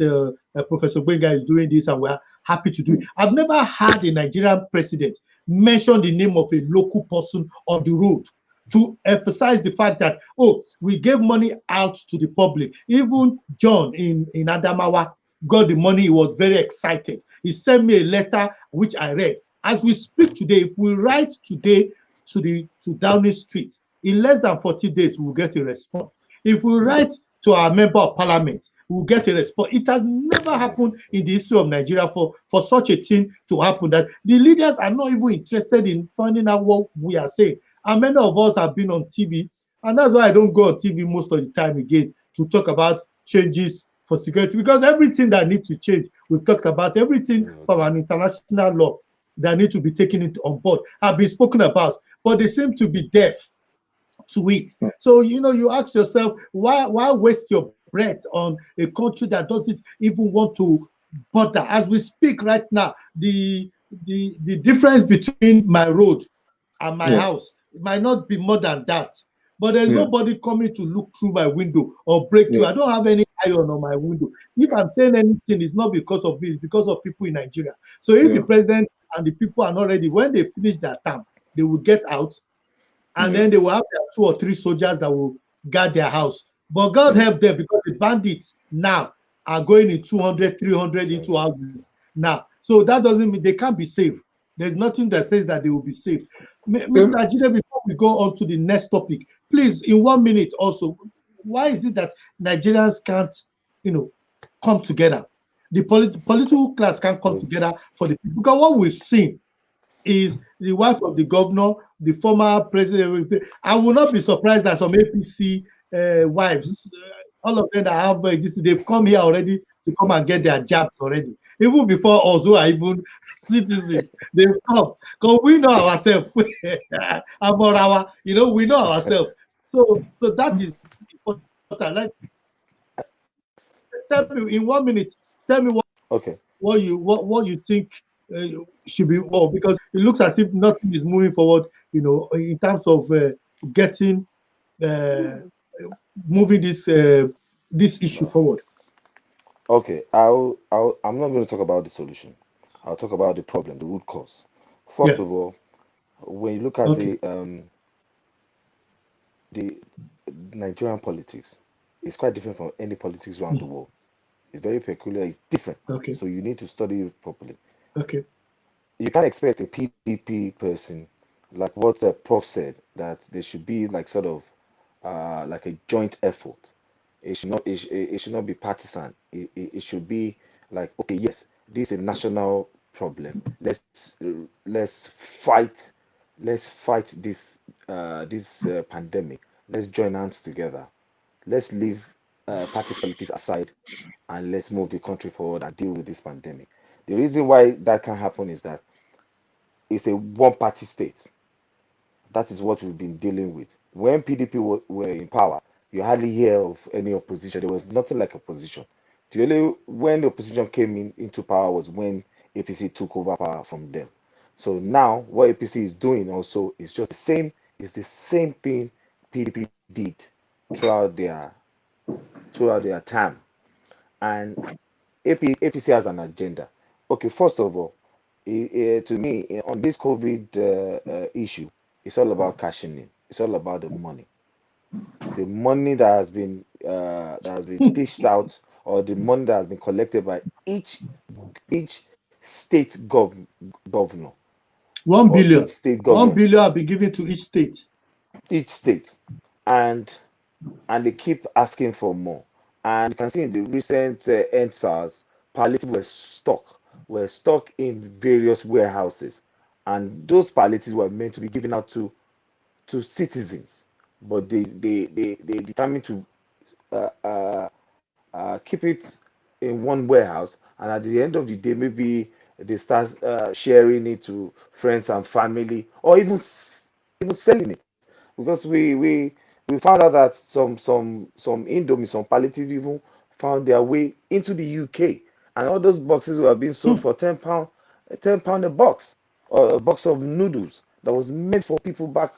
Professor Gbenga is doing this and we're happy to do it. I've never had a Nigerian president mention the name of a local person on the road to emphasize the fact that, oh, we gave money out to the public. Even John in Adamawa got the money. He was very excited. He sent me a letter, which I read. As we speak today, if we write today to Downing Street, in less than 40 days, we'll get a response. If we write to our member of parliament, we'll get a response. It has never happened in the history of Nigeria for such a thing to happen, that the leaders are not even interested in finding out what we are saying. And many of us have been on TV, and that's why I don't go on TV most of the time again to talk about changes for security, because everything that needs to change, we've talked about everything from an international law that need to be taken on board have been spoken about, but they seem to be deaf to it. So, you ask yourself, why waste your breath on a country that doesn't even want to bother? As we speak right now, the difference between my road and my house, it might not be more than that. But there's nobody coming to look through my window or break through. I don't have any iron on my window. If I'm saying anything, it's not because of me, it's because of people in Nigeria. So if the president and the people are not ready, when they finish their term, they will get out, and then they will have their 2 or 3 soldiers that will guard their house. But God help them, because the bandits now are going in 200, 300 into houses now. So that doesn't mean they can't be safe. There's nothing that says that they will be safe. Mr. Ajide, before we go on to the next topic, please, in 1 minute also, why is it that Nigerians can't, come together? The political class can't come together for the people. Because what we've seen is the wife of the governor, the former president. I will not be surprised that some APC wives, all of them that have they've come here already to come and get their jabs already. Even before us, who are even citizens, they've come. Because we know ourselves. About we know ourselves. So that is important. Like, tell me in 1 minute, tell me what you think should be, because it looks as if nothing is moving forward, in terms of getting moving this issue forward. Okay, I'm not going to talk about the solution. I'll talk about the problem, the root cause. First of all, when you look at the Nigerian politics, it's quite different from any politics around the world. It's very peculiar. It's different. So you need to study it properly. You can't expect a PDP person, like what Prof said, that there should be like sort of like a joint effort. It should not be partisan. It should be like, okay, yes, this is a national problem. Let's fight this pandemic. Let's join hands together. let's leave party politics aside and let's move the country forward and deal with this pandemic. The reason why that can happen is that it's a one-party state. That is what we've been dealing with. When PDP were in power, you hardly hear of any opposition. There was nothing like opposition. The only when the opposition came into power was when APC took over power from them. So now what APC is doing also is just the same. It's the same thing PDP did throughout their throughout their time. And APC has an agenda. Okay, first of all, to me, on this COVID issue, it's all about cashing in. It's all about the money that has been dished out, or the money that has been collected by each state governor, One or each billion. state 1 billion government, have been given to each state. each state, and they keep asking for more. And you can see in the recent NSAS, palliatives were stuck in various warehouses, and those palliatives were meant to be given out to citizens, but they determined to keep it in one warehouse, and at the end of the day, maybe they start sharing it to friends and family, or even selling it, because we found out that some Indomie, some palliative even found their way into the UK, and all those boxes were being sold for £10, £10 a box, or a box of noodles that was meant for people back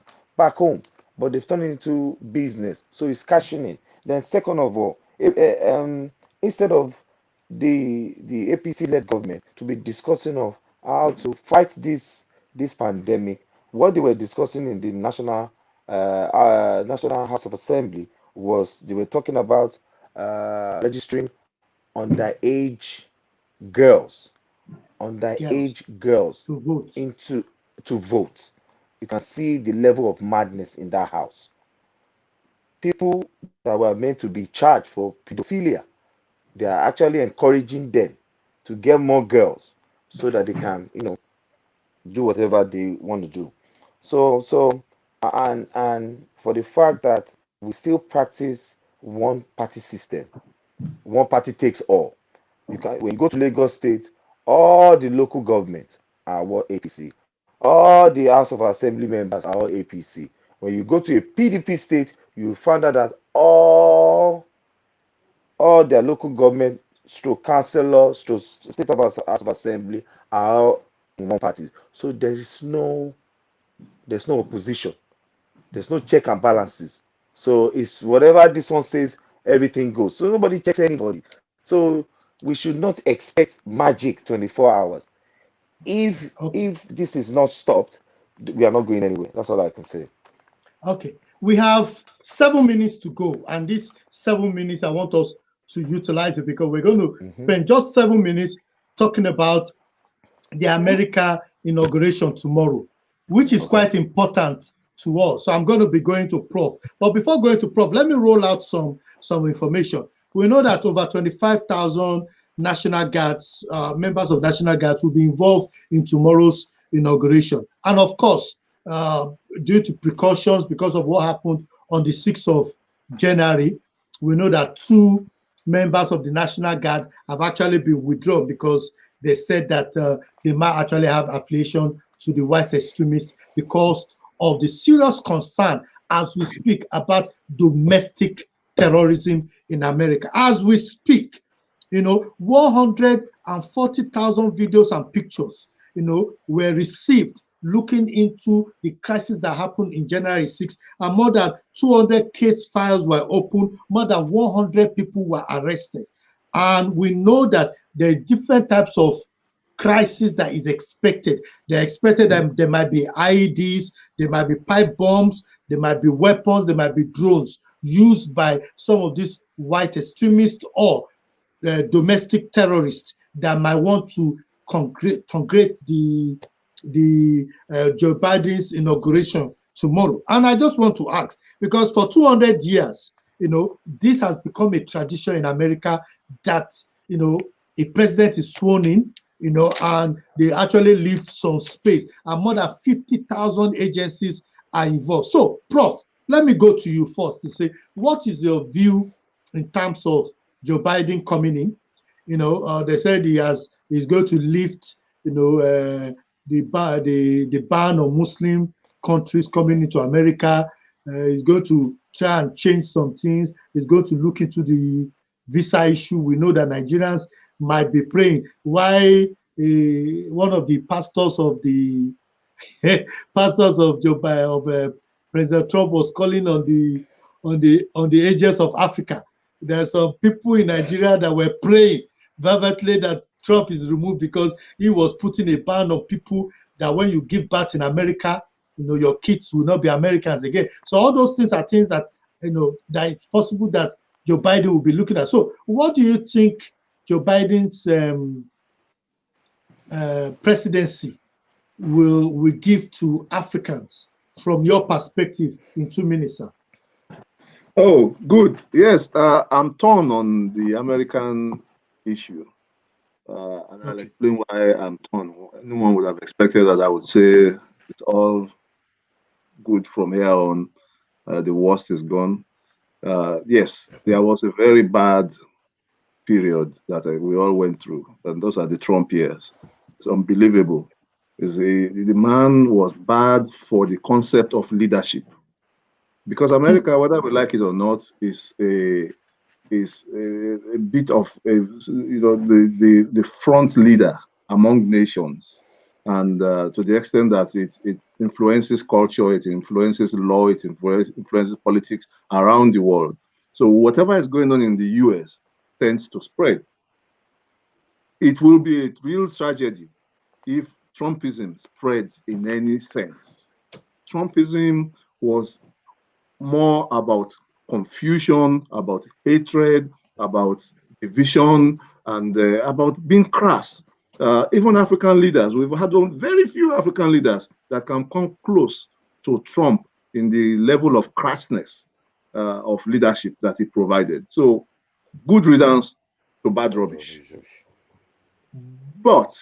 home, but they've turned it into business, so it's cashing in. Then second of all, instead of the APC-led government to be discussing of how to fight this pandemic, what they were discussing in the National House of Assembly was they were talking about registering underage girls, Girls underage girls to vote. into to vote. You can see the level of madness in that house. People that were meant to be charged for pedophilia, they are actually encouraging them to get more girls so that they can, do whatever they want to do. So and for the fact that we still practice one party system, one party takes all. You can When you go to Lagos State, all the local government are what APC. All the House of Assembly members are all APC. When you go to a PDP state, you find out that all their local government, stroke councillor, stroke state of House of Assembly are all in one party. So there's no opposition. There's no check and balances. So it's whatever this one says, everything goes. So nobody checks anybody. So we should not expect magic 24 hours. Okay. If this is not stopped, we are not going anywhere. That's all I can say. Okay. We have 7 minutes to go, and this 7 minutes I want us to utilize it because we're going to Hmm. spend just 7 minutes talking about the America inauguration tomorrow, which is Okay. quite important to us. So I'm going to be going to Prof. But before going to Prof, let me roll out some information. We know that over 25,000 National Guards, members of National Guards, will be involved in tomorrow's inauguration. And of course, uh, due to precautions because of what happened on the 6th of January, we know that two members of the National Guard have actually been withdrawn because they said that they might actually have affiliation to the white extremists because of the serious concern as we speak about domestic terrorism in America. As we speak, 140,000 videos and pictures, were received looking into the crisis that happened in January 6th, and more than 200 case files were opened, more than 100 people were arrested. And we know that there are different types of crisis that is expected. They're expected that there might be IEDs, there might be pipe bombs, there might be weapons, there might be drones used by some of these white extremists or domestic terrorists that might want to congregate the Joe Biden's inauguration tomorrow. And I just want to ask, because for 200 years, this has become a tradition in America that, a president is sworn in, and they actually leave some space, and more than 50,000 agencies are involved. So, Prof, let me go to you first to say, what is your view in terms of Joe Biden coming in? They said he's going to lift, the ban on Muslim countries coming into America. He's going to try and change some things. He's going to look into the visa issue. We know that Nigerians might be praying. Why one of the pastors of the pastors of President Trump was calling on the ages of Africa. There are some people in Nigeria that were praying fervently that Trump is removed because he was putting a ban on people that when you give birth in America, your kids will not be Americans again. So all those things are things that that it's possible that Joe Biden will be looking at. So what do you think Joe Biden's presidency will give to Africans from your perspective in 2 minutes, sir? Oh, good. Yes, I'm torn on the American issue. And I'll explain why I'm torn. Anyone would have expected that I would say it's all good from here on. The worst is gone. Yes, there was a very bad period that we all went through, and those are the Trump years. It's unbelievable. The man was bad for the concept of leadership, because America, whether we like it or not, is a bit of the front leader among nations, and to the extent that it influences culture, it influences law, it influences politics around the world. So whatever is going on in the US tends to spread. It will be a real tragedy if Trumpism spreads in any sense. Trumpism was more about confusion, about hatred, about division, and about being crass. Even African leaders, we've had very few African leaders that can come close to Trump in the level of crassness of leadership that he provided. So, good riddance to bad rubbish. But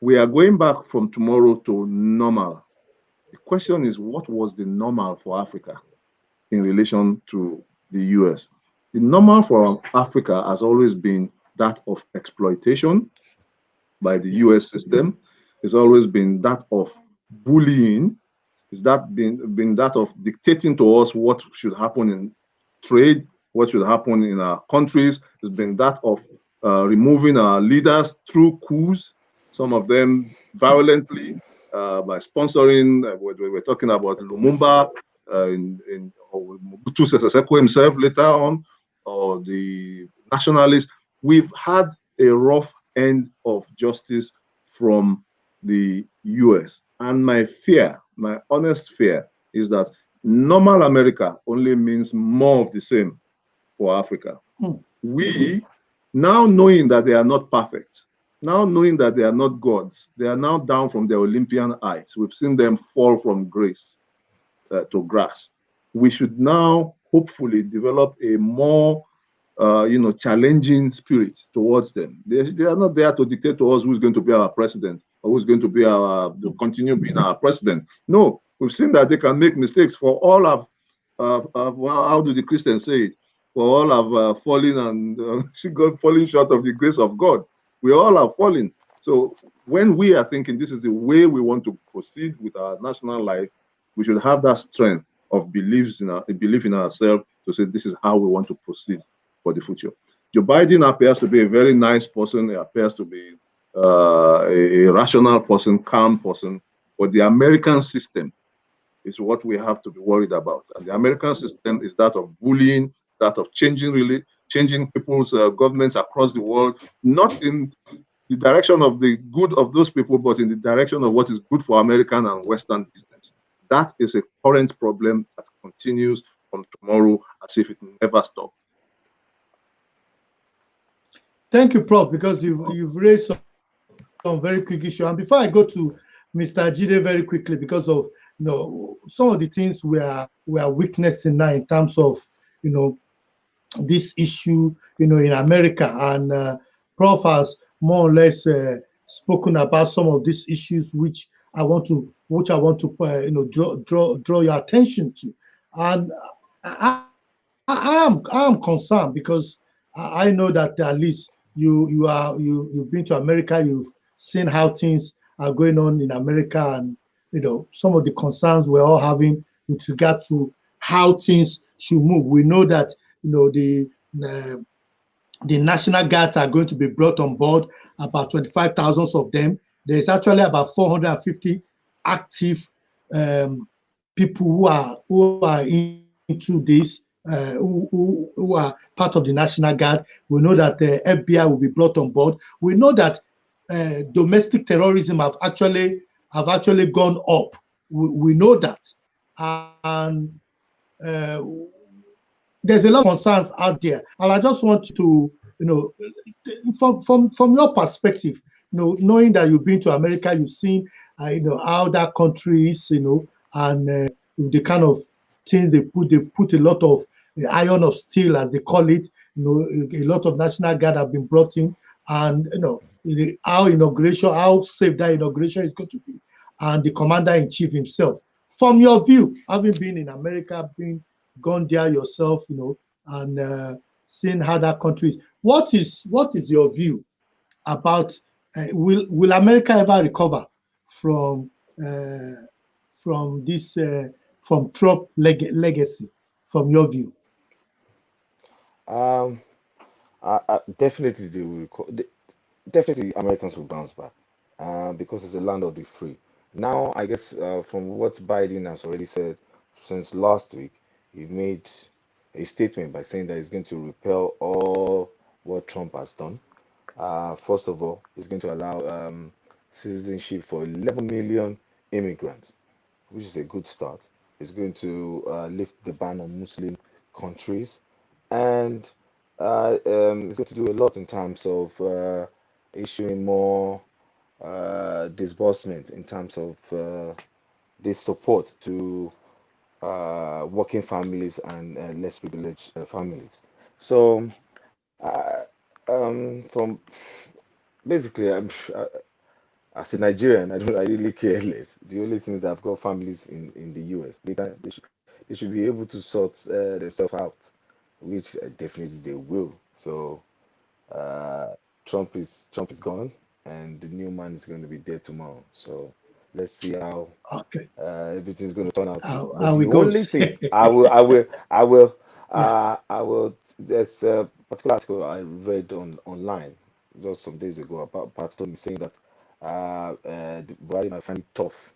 we are going back from tomorrow to normal. The question is, what was the normal for Africa in relation to the US? The normal for Africa has always been that of exploitation by the US system. It's always been that of bullying. It's been that of dictating to us what should happen in trade, what should happen in our countries. It's been that of removing our leaders through coups, some of them violently, by sponsoring. We're talking about Lumumba, or Mobutu Sese Seko himself later on, or the nationalists. We've had a rough end of justice from the US. And my honest fear, is that normal America only means more of the same for Africa. We, now knowing that they are not perfect, now knowing that they are not gods, they are now down from their Olympian heights. We've seen them fall from grace to grass. We should now hopefully develop a more challenging spirit towards them. They are not there to dictate to us who's going to be our president or who's going to be to continue being our president. No, we've seen that they can make mistakes. For all of how do the Christians say it? For all have fallen and falling short of the grace of God. We all have fallen. So when we are thinking this is the way we want to proceed with our national life, we should have that strength of belief in ourselves to say this is how we want to proceed for the future. Joe Biden appears to be a very nice person. He appears to be a rational person, calm person. But the American system is what we have to be worried about. And the American system is that of bullying, that of changing people's governments across the world, not in the direction of the good of those people, but in the direction of what is good for American and Western business. That is a current problem that continues from tomorrow as if it never stopped. Thank you, Prof, because you've raised some very quick issue. And before I go to Mr. Jide very quickly, because of some of the things we are witnessing now in terms of this issue in America, and Prof has more or less spoken about some of these issues which I want to draw your attention to. And I am concerned because I know that at least you've been to America, you've seen how things are going on in America, and some of the concerns we're all having with regard to how things should move. We know that uh, the National Guards are going to be brought on board, about 25,000 of them. There's actually about 450 active um, people who are into this, who are part of the National Guard. We know that the FBI will be brought on board. We know that domestic terrorism have actually gone up. We know that, and uh, there's a lot of concerns out there, and I just want to, from your perspective, knowing that you've been to America, you've seen, how that country is, and the kind of things they put a lot of iron of steel, as they call it. A lot of National Guard have been brought in, and how safe that inauguration is going to be, and the commander in chief himself. From your view, having been in America, being gone there yourself, and seeing how that country is. What is your view about will America ever recover from uh, this from Trump legacy? From your view, Um, definitely they will definitely Americans will bounce back, because it's a land of the free. Now, I guess from what Biden has already said since last week, he made a statement by saying that he's going to repel all what Trump has done. First of all, he's going to allow citizenship for 11 million immigrants, which is a good start. It's going to lift the ban on Muslim countries, and it's going to do a lot in terms of issuing more disbursement in terms of this support to working families and less privileged families. So, uh, from basically, as a Nigerian, I really care less. The only thing is that I've got families in the US. They should be able to sort themselves out, which definitely they will. So uh, Trump is gone, and the new man is going to be there tomorrow. So let's see how okay, everything's going to turn out. But how the it only goes. thing Yeah. I will. There's a particular article I read online just some days ago about Patton saying that the Buhari might find it tough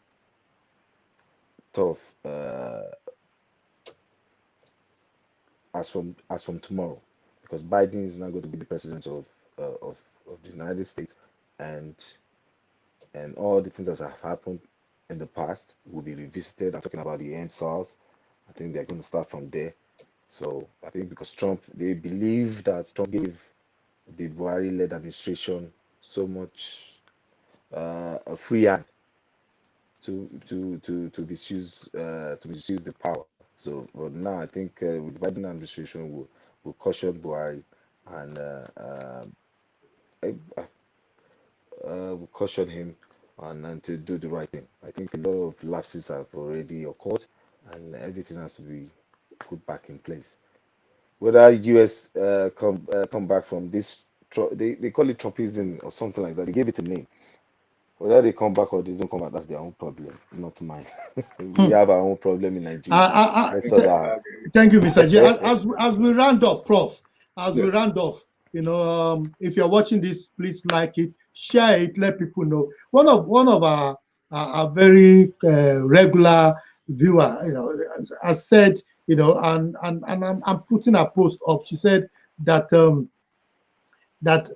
as from tomorrow, because Biden is now going to be the president of the United States, and all the things that have happened in the past will be revisited. I'm talking about the end SARS. I think they're going to start from there. So I think because they believe that Trump gave the Buhari-led administration so much a free hand to misuse the power. So, but now I think with Biden administration will caution Buhari, and will caution him, and to do the right thing. I think a lot of lapses have already occurred, and everything has to be put back in place. Whether US come back from this, they call it Trumpism or something like that. They gave it a name. Whether they come back or they don't come back, that's their own problem, not mine. We Hmm. have our own problem in Nigeria. I, Let's I, sort th- that out. Thank you, Mr. J. As we round up, Prof, as Yeah. we round off, if you're watching this, please like it, share it, let people know. One of our very regular viewer, has said, and I'm putting a post up. She said that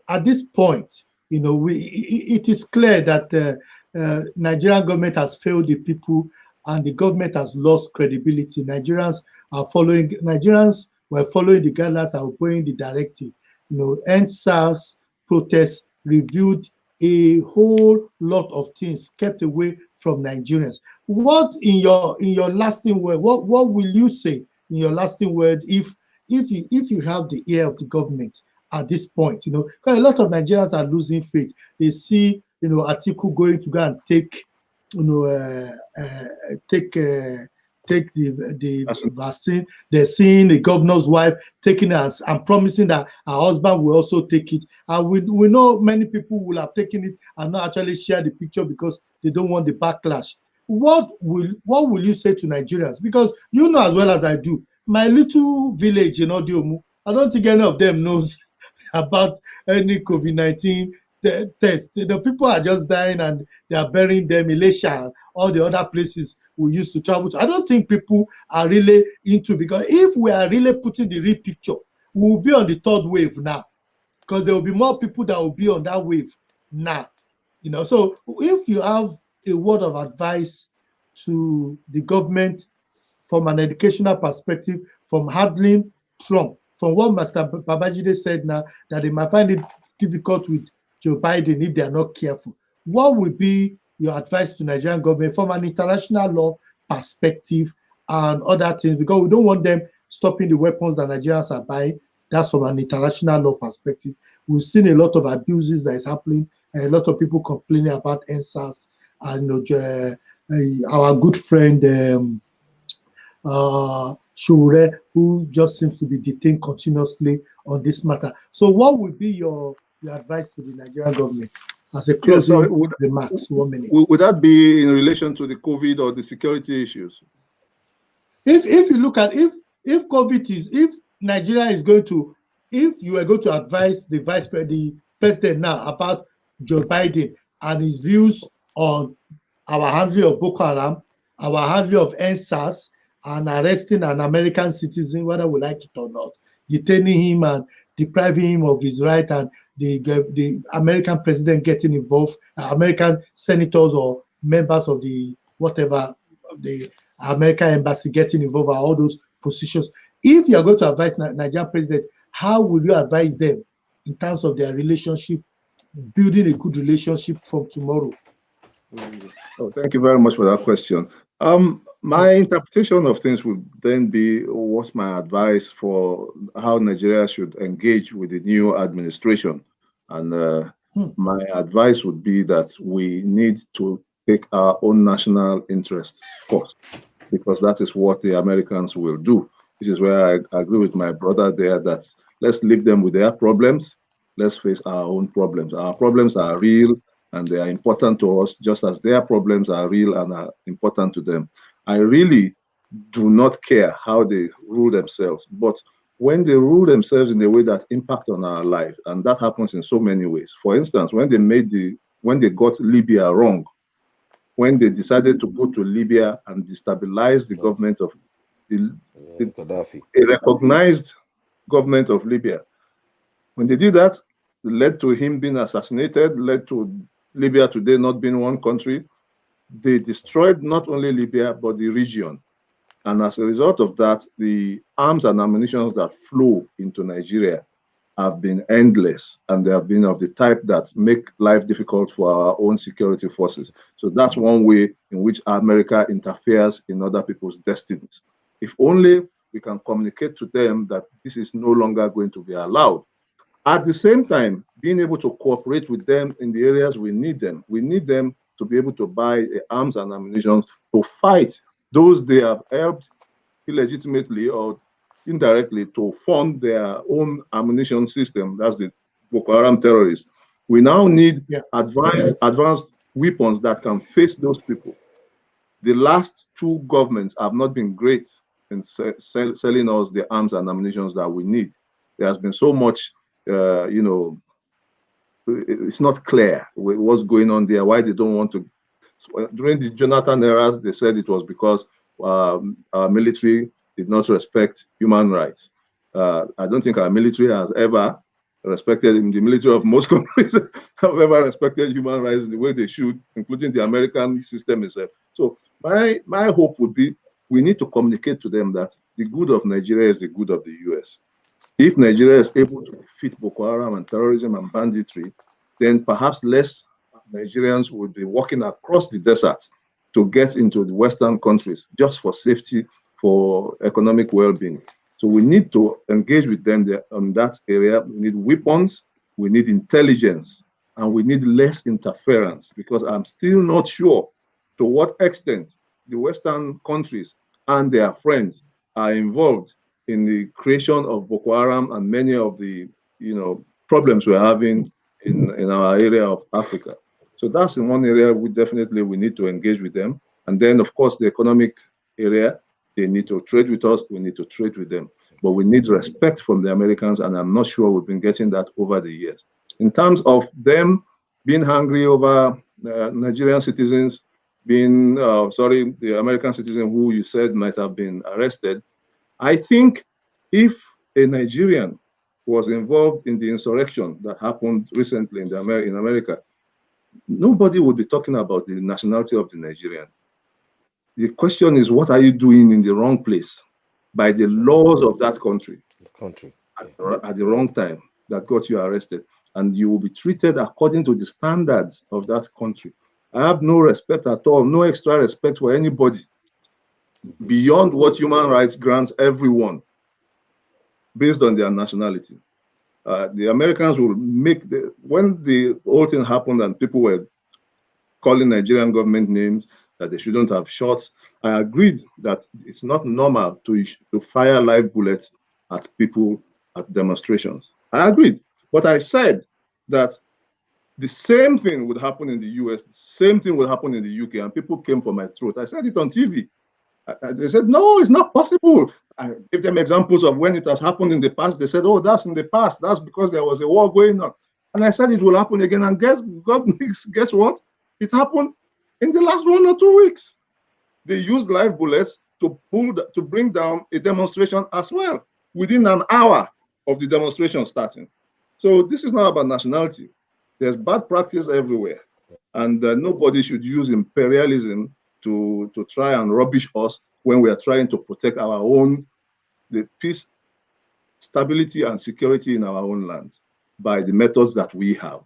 at this point, it is clear that Nigerian government has failed the people, and the government has lost credibility. Nigerians were following the guidelines and obeying the directive. End SARS protests reviewed a whole lot of things kept away from Nigerians. What in your lasting word? What will you say in your lasting word if you have the ear of the government at this point? Because a lot of Nigerians are losing faith. They see Atiku going to go and take, take take the vaccine. They're seeing the governor's wife taking it and promising that her husband will also take it. And we know many people will have taken it and not actually share the picture because they don't want the backlash. What will you say to Nigerians? Because you know as well as I do, my little village in Odiomu, I don't think any of them knows about any COVID-19 test. The people are just dying and they are burying them in Elisha and all the other places we used to travel to. I don't think people are really into, because if we are really putting the real picture, we will be on the third wave now, because there will be more people that will be on that wave now. So if you have a word of advice to the government from an educational perspective, from handling Trump, from what Mr. Babajide said now, that they might find it difficult with Joe Biden if they are not careful. What would be your advice to Nigerian government from an international law perspective and other things? Because we don't want them stopping the weapons that Nigerians are buying. That's from an international law perspective. We've seen a lot of abuses that is happening, and a lot of people complaining about NSAS. And our good friend Shure, who just seems to be detained continuously on this matter. So what would be your advice to the Nigerian government as a closing remarks? 1 minute. Would that be in relation to the COVID or the security issues? If you look at if Nigeria is going to, if you are going to advise the president now about Joe Biden and his views on our handling of Boko Haram, our handling of NSAS, and arresting an American citizen, whether we like it or not, detaining him and depriving him of his right, and the American president getting involved, American senators or members of the whatever, the American embassy getting involved, all those positions. If you are going to advise Nigerian president, how will you advise them in terms of their relationship, building a good relationship from tomorrow? Oh, thank you very much for that question. My interpretation of things would then be, what's my advice for how Nigeria should engage with the new administration? And my advice would be that we need to take our own national interest first, because that is what the Americans will do. This is where I agree with my brother there, that let's leave them with their problems. Let's face our own problems. Our problems are real and they are important to us, just as their problems are real and are important to them. I really do not care how they rule themselves, but when they rule themselves in a way that impact on our life, and that happens in so many ways. For instance, when they got Libya wrong, when they decided to go to Libya and destabilize the government of Gaddafi, a recognized government of Libya. When they did that, it led to him being assassinated, led to Libya today not being one country. They destroyed not only Libya, but the region. And as a result of that, the arms and ammunition that flow into Nigeria have been endless, and they have been of the type that make life difficult for our own security forces. So that's one way in which America interferes in other people's destinies. If only we can communicate to them that this is no longer going to be allowed. At the same time, being able to cooperate with them in the areas we need them. We need them to be able to buy arms and ammunition to fight those they have helped illegitimately or indirectly to fund their own ammunition system. That's the Boko Haram terrorists. We now need advanced weapons that can face those people. The last two governments have not been great in selling us the arms and ammunition that we need. There has been so much, it's not clear what's going on there, why they don't want to. During the Jonathan era, they said it was because our military did not respect human rights. I don't think our military has ever respected, in the military of most countries, have ever respected human rights in the way they should, including the American system itself. So my hope would be, we need to communicate to them that the good of Nigeria is the good of the US. If Nigeria is able to defeat Boko Haram and terrorism and banditry, then perhaps less Nigerians would be walking across the desert to get into the Western countries just for safety, for economic well-being. So we need to engage with them there on that area. We need weapons, we need intelligence, and we need less interference, because I'm still not sure to what extent the Western countries and their friends are involved in the creation of Boko Haram and many of the problems we're having in our area of Africa. So that's in one area we definitely need to engage with them. And then, of course, the economic area, they need to trade with us, we need to trade with them. But we need respect from the Americans, and I'm not sure we've been getting that over the years. In terms of them being hungry over Nigerian citizens being, the American citizen who you said might have been arrested, I think if a Nigerian was involved in the insurrection that happened recently in America, nobody would be talking about the nationality of the Nigerian. The question is, what are you doing in the wrong place by the laws of that country at the wrong time that got you arrested? And you will be treated according to the standards of that country. I have no respect at all, no extra respect for anybody beyond what human rights grants everyone based on their nationality. The Americans will make when the whole thing happened and people were calling Nigerian government names that they shouldn't have shot, I agreed that it's not normal to fire live bullets at people at demonstrations. I agreed. But I said that the same thing would happen in the US, the same thing would happen in the UK, and people came for my throat. I said it on TV. They said, no, it's not possible. I gave them examples of when it has happened in the past. They said, oh, that's in the past. That's because there was a war going on. And I said it will happen again. And guess what? It happened in the last 1 or 2 weeks. They used live bullets to bring down a demonstration as well within an hour of the demonstration starting. So this is not about nationality. There's bad practice everywhere. And nobody should use imperialism to try and rubbish us when we are trying to protect our own, the peace, stability, and security in our own land by the methods that we have.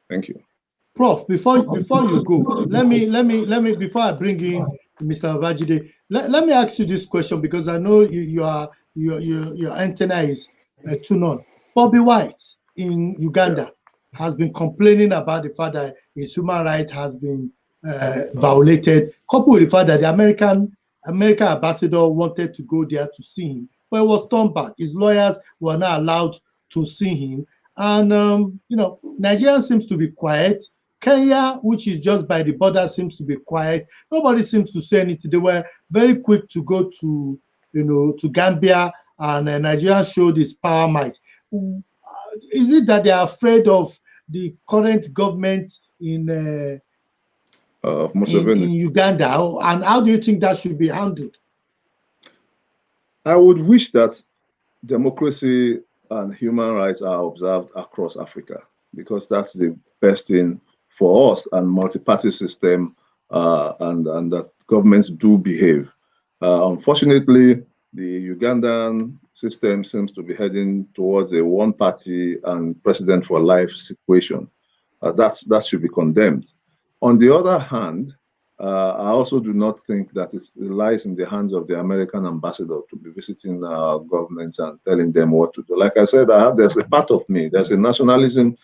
Thank you. Prof, before you go, let me before I bring in Mr. Babajide, let me ask you this question, because I know your antenna is tuned on. Bobby White in Uganda has been complaining about the fact that his human rights has been violated, coupled with the fact that the American ambassador wanted to go there to see him, but it was turned back. His lawyers were not allowed to see him. And, Nigeria seems to be quiet. Kenya, which is just by the border, seems to be quiet. Nobody seems to say anything. They were very quick to go to, to Gambia, and Nigeria showed its power might. Is it that they are afraid of the current government in Uganda? And how do you think that should be handled? I would wish that democracy and human rights are observed across Africa, because that's the best thing for us, and multi-party system, and that governments do behave. Unfortunately, the Ugandan system seems to be heading towards a one-party and president for life situation. That should be condemned. On the other hand, I also do not think that it lies in the hands of the American ambassador to be visiting our governments and telling them what to do. Like I said, there's a part of me, there's a nationalism,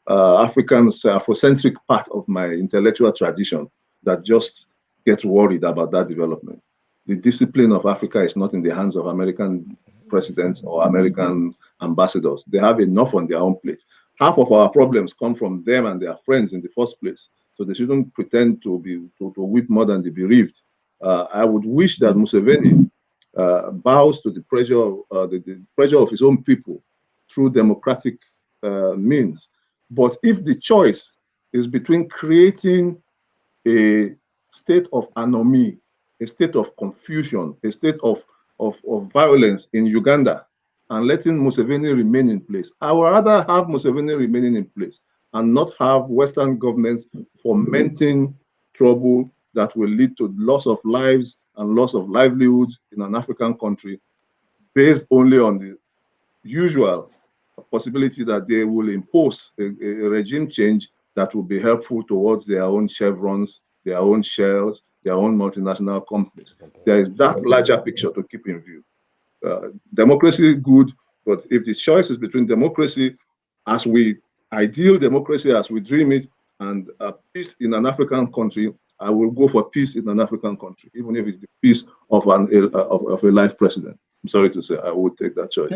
African, Afrocentric part of my intellectual tradition that just gets worried about that development. The discipline of Africa is not in the hands of American presidents or American ambassadors. They have enough on their own plate. Half of our problems come from them and their friends in the first place. So they shouldn't pretend to weep more than the bereaved. I would wish that Museveni bows to the pressure of his own people through democratic means. But if the choice is between creating a state of anomie, a state of confusion, a state of violence in Uganda, and letting Museveni remain in place, I would rather have Museveni remaining in place and not have Western governments fomenting trouble that will lead to loss of lives and loss of livelihoods in an African country based only on the usual possibility that they will impose a regime change that will be helpful towards their own chevrons, their own shells, their own multinational companies. There is that larger picture to keep in view. Democracy good, but if the choice is between democracy ideal democracy as we dream it, and peace in an African country, I will go for peace in an African country, even if it's the peace of a life president. I'm sorry to say, I would take that choice.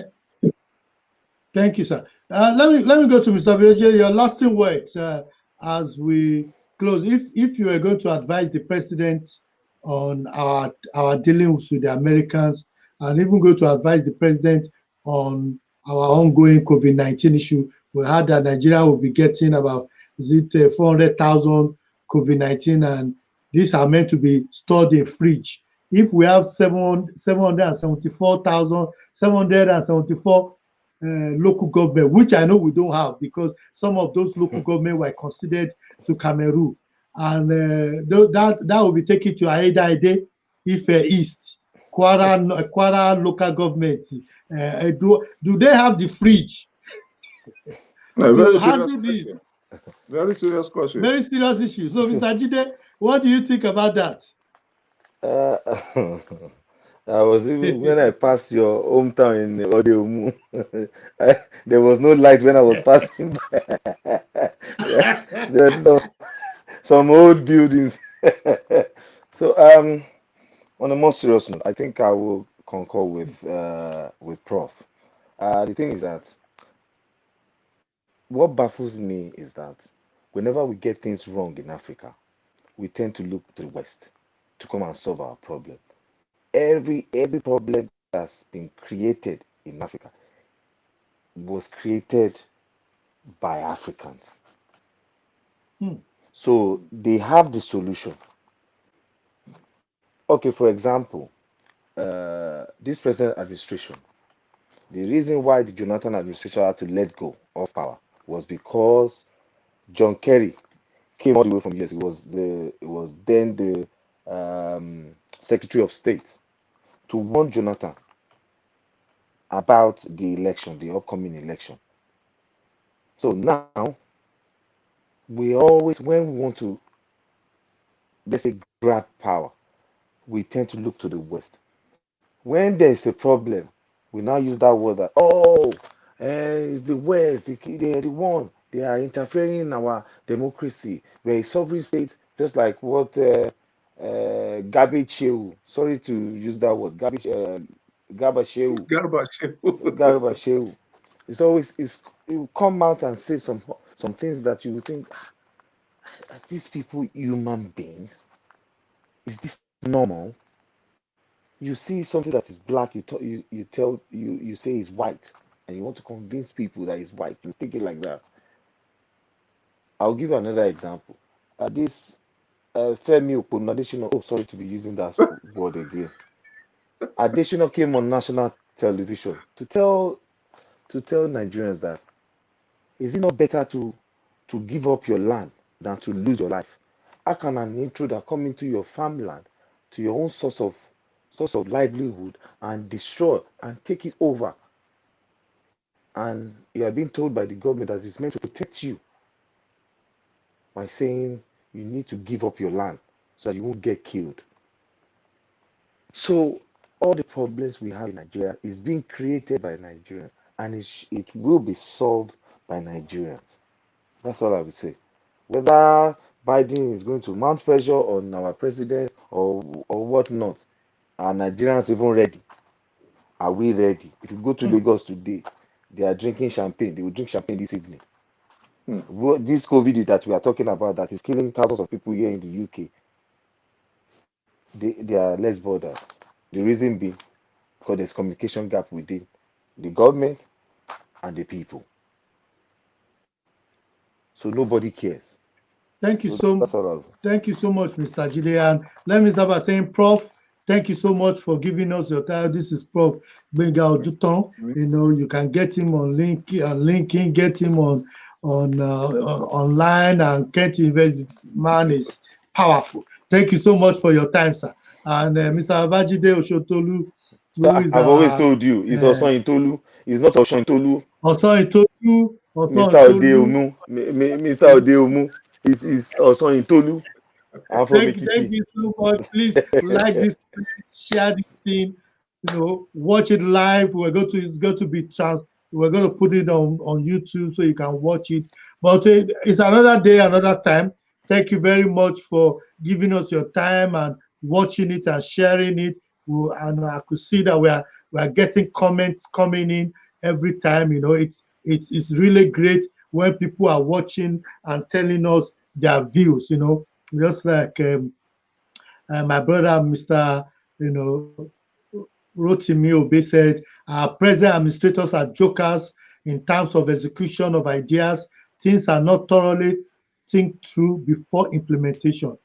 Thank you, sir. Let me go to Mr. Babajide. Your lasting words as we close. If you are going to advise the president on our dealings with the Americans, and even go to advise the president on our ongoing COVID-19 issue, we heard that Nigeria will be getting about 400,000 COVID-19, and these are meant to be stored in fridge. If we have 774 local government, which I know we don't have, because some of those local government were considered to Cameroon, and that will be taken to Aida-Ede, Ife East, Kwara local government. Do they have the fridge to handle this? Very serious question. Very serious issue. So, Mr. Jide, what do you think about that? I was even when I passed your hometown in Odeomu, there was no light when I was passing by. There's some old buildings. So on a more serious note, I think I will concur with Prof. The thing is that what baffles me is that whenever we get things wrong in Africa, we tend to look to the West to come and solve our problem. Every problem that's been created in Africa was created by Africans. So they have the solution. Okay, for example, this present administration, the reason why the Jonathan administration had to let go of power was because John Kerry came all the way from US. It was then the Secretary of State to warn Jonathan about the election, the upcoming election. So now we always, when we want to, let's say, grab power, we tend to look to the West. When there's a problem, we now use that word that, it's the West, they're the one, they are interfering in our democracy. We're a sovereign state, just like what Garbage, sorry to use that word, Garbage. It's always, it will come out and say some things that you think, are these people human beings? Is this normal? You see something that is black, you say it's white, and you want to convince people that it's white. You take it like that. I'll give you another example. This Femi Adesina, sorry to be using that word again. Adesina came on national television to tell Nigerians that is it not better to give up your land than to lose your life? How can an intruder come into your farmland, to your own source of livelihood, and destroy and take it over? And you are being told by the government that it's meant to protect you by saying you need to give up your land so that you won't get killed. So all the problems we have in Nigeria is being created by Nigerians, and it will be solved by Nigerians. That's all I would say. Whether Biden is going to mount pressure on our president or whatnot, are Nigerians even ready? Are we ready? If you go to Lagos today, they are drinking champagne. They will drink champagne this evening. This COVID that we are talking about, that is killing thousands of people here in the UK, they are less bothered. The reason being because there's communication gap within the government and the people. So nobody cares. Thank you so much. Thank you so much, Mr. Jide. And let me start by saying, Prof, thank you so much for giving us your time. This is Prof. Gbenga Oduntan. You can get him on LinkedIn, get him on online, and get invest. Man is powerful. Thank you so much for your time, sir. And Mr. Babajide Osanyintolu, I've always told you, it's Osanyintolu. It's not Osanyintolu. Osanyintolu. Mr. Odeomu is Osanyintolu. I'm from Ekiti. Thank you so much. Please like this, share this thing. Watch it live. We're going to put it on YouTube so you can watch it. But it's another day, another time. Thank you very much for giving us your time and watching it and sharing it. And I could see that we are getting comments coming in every time. You know, it's really great when people are watching and telling us their views. You know, just like my brother, Mr. You know, Rotimi Obe said, our present administrators are jokers in terms of execution of ideas. Things are not thoroughly think through before implementation.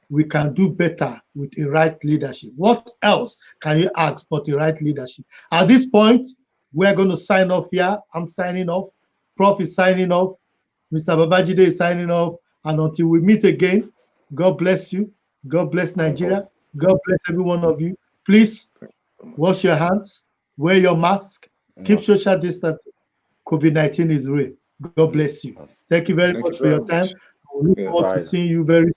We can do better with a right leadership. What else can you ask but the right leadership? At this point, we're going to sign off here. I'm signing off. Prof is signing off. Mr. Babajide is signing off. And until we meet again, God bless you. God bless Nigeria. God bless every one of you. Please wash your hands, wear your mask, keep social distancing. COVID-19 is real. God bless you. Thank you very much for your time. We look forward to seeing you very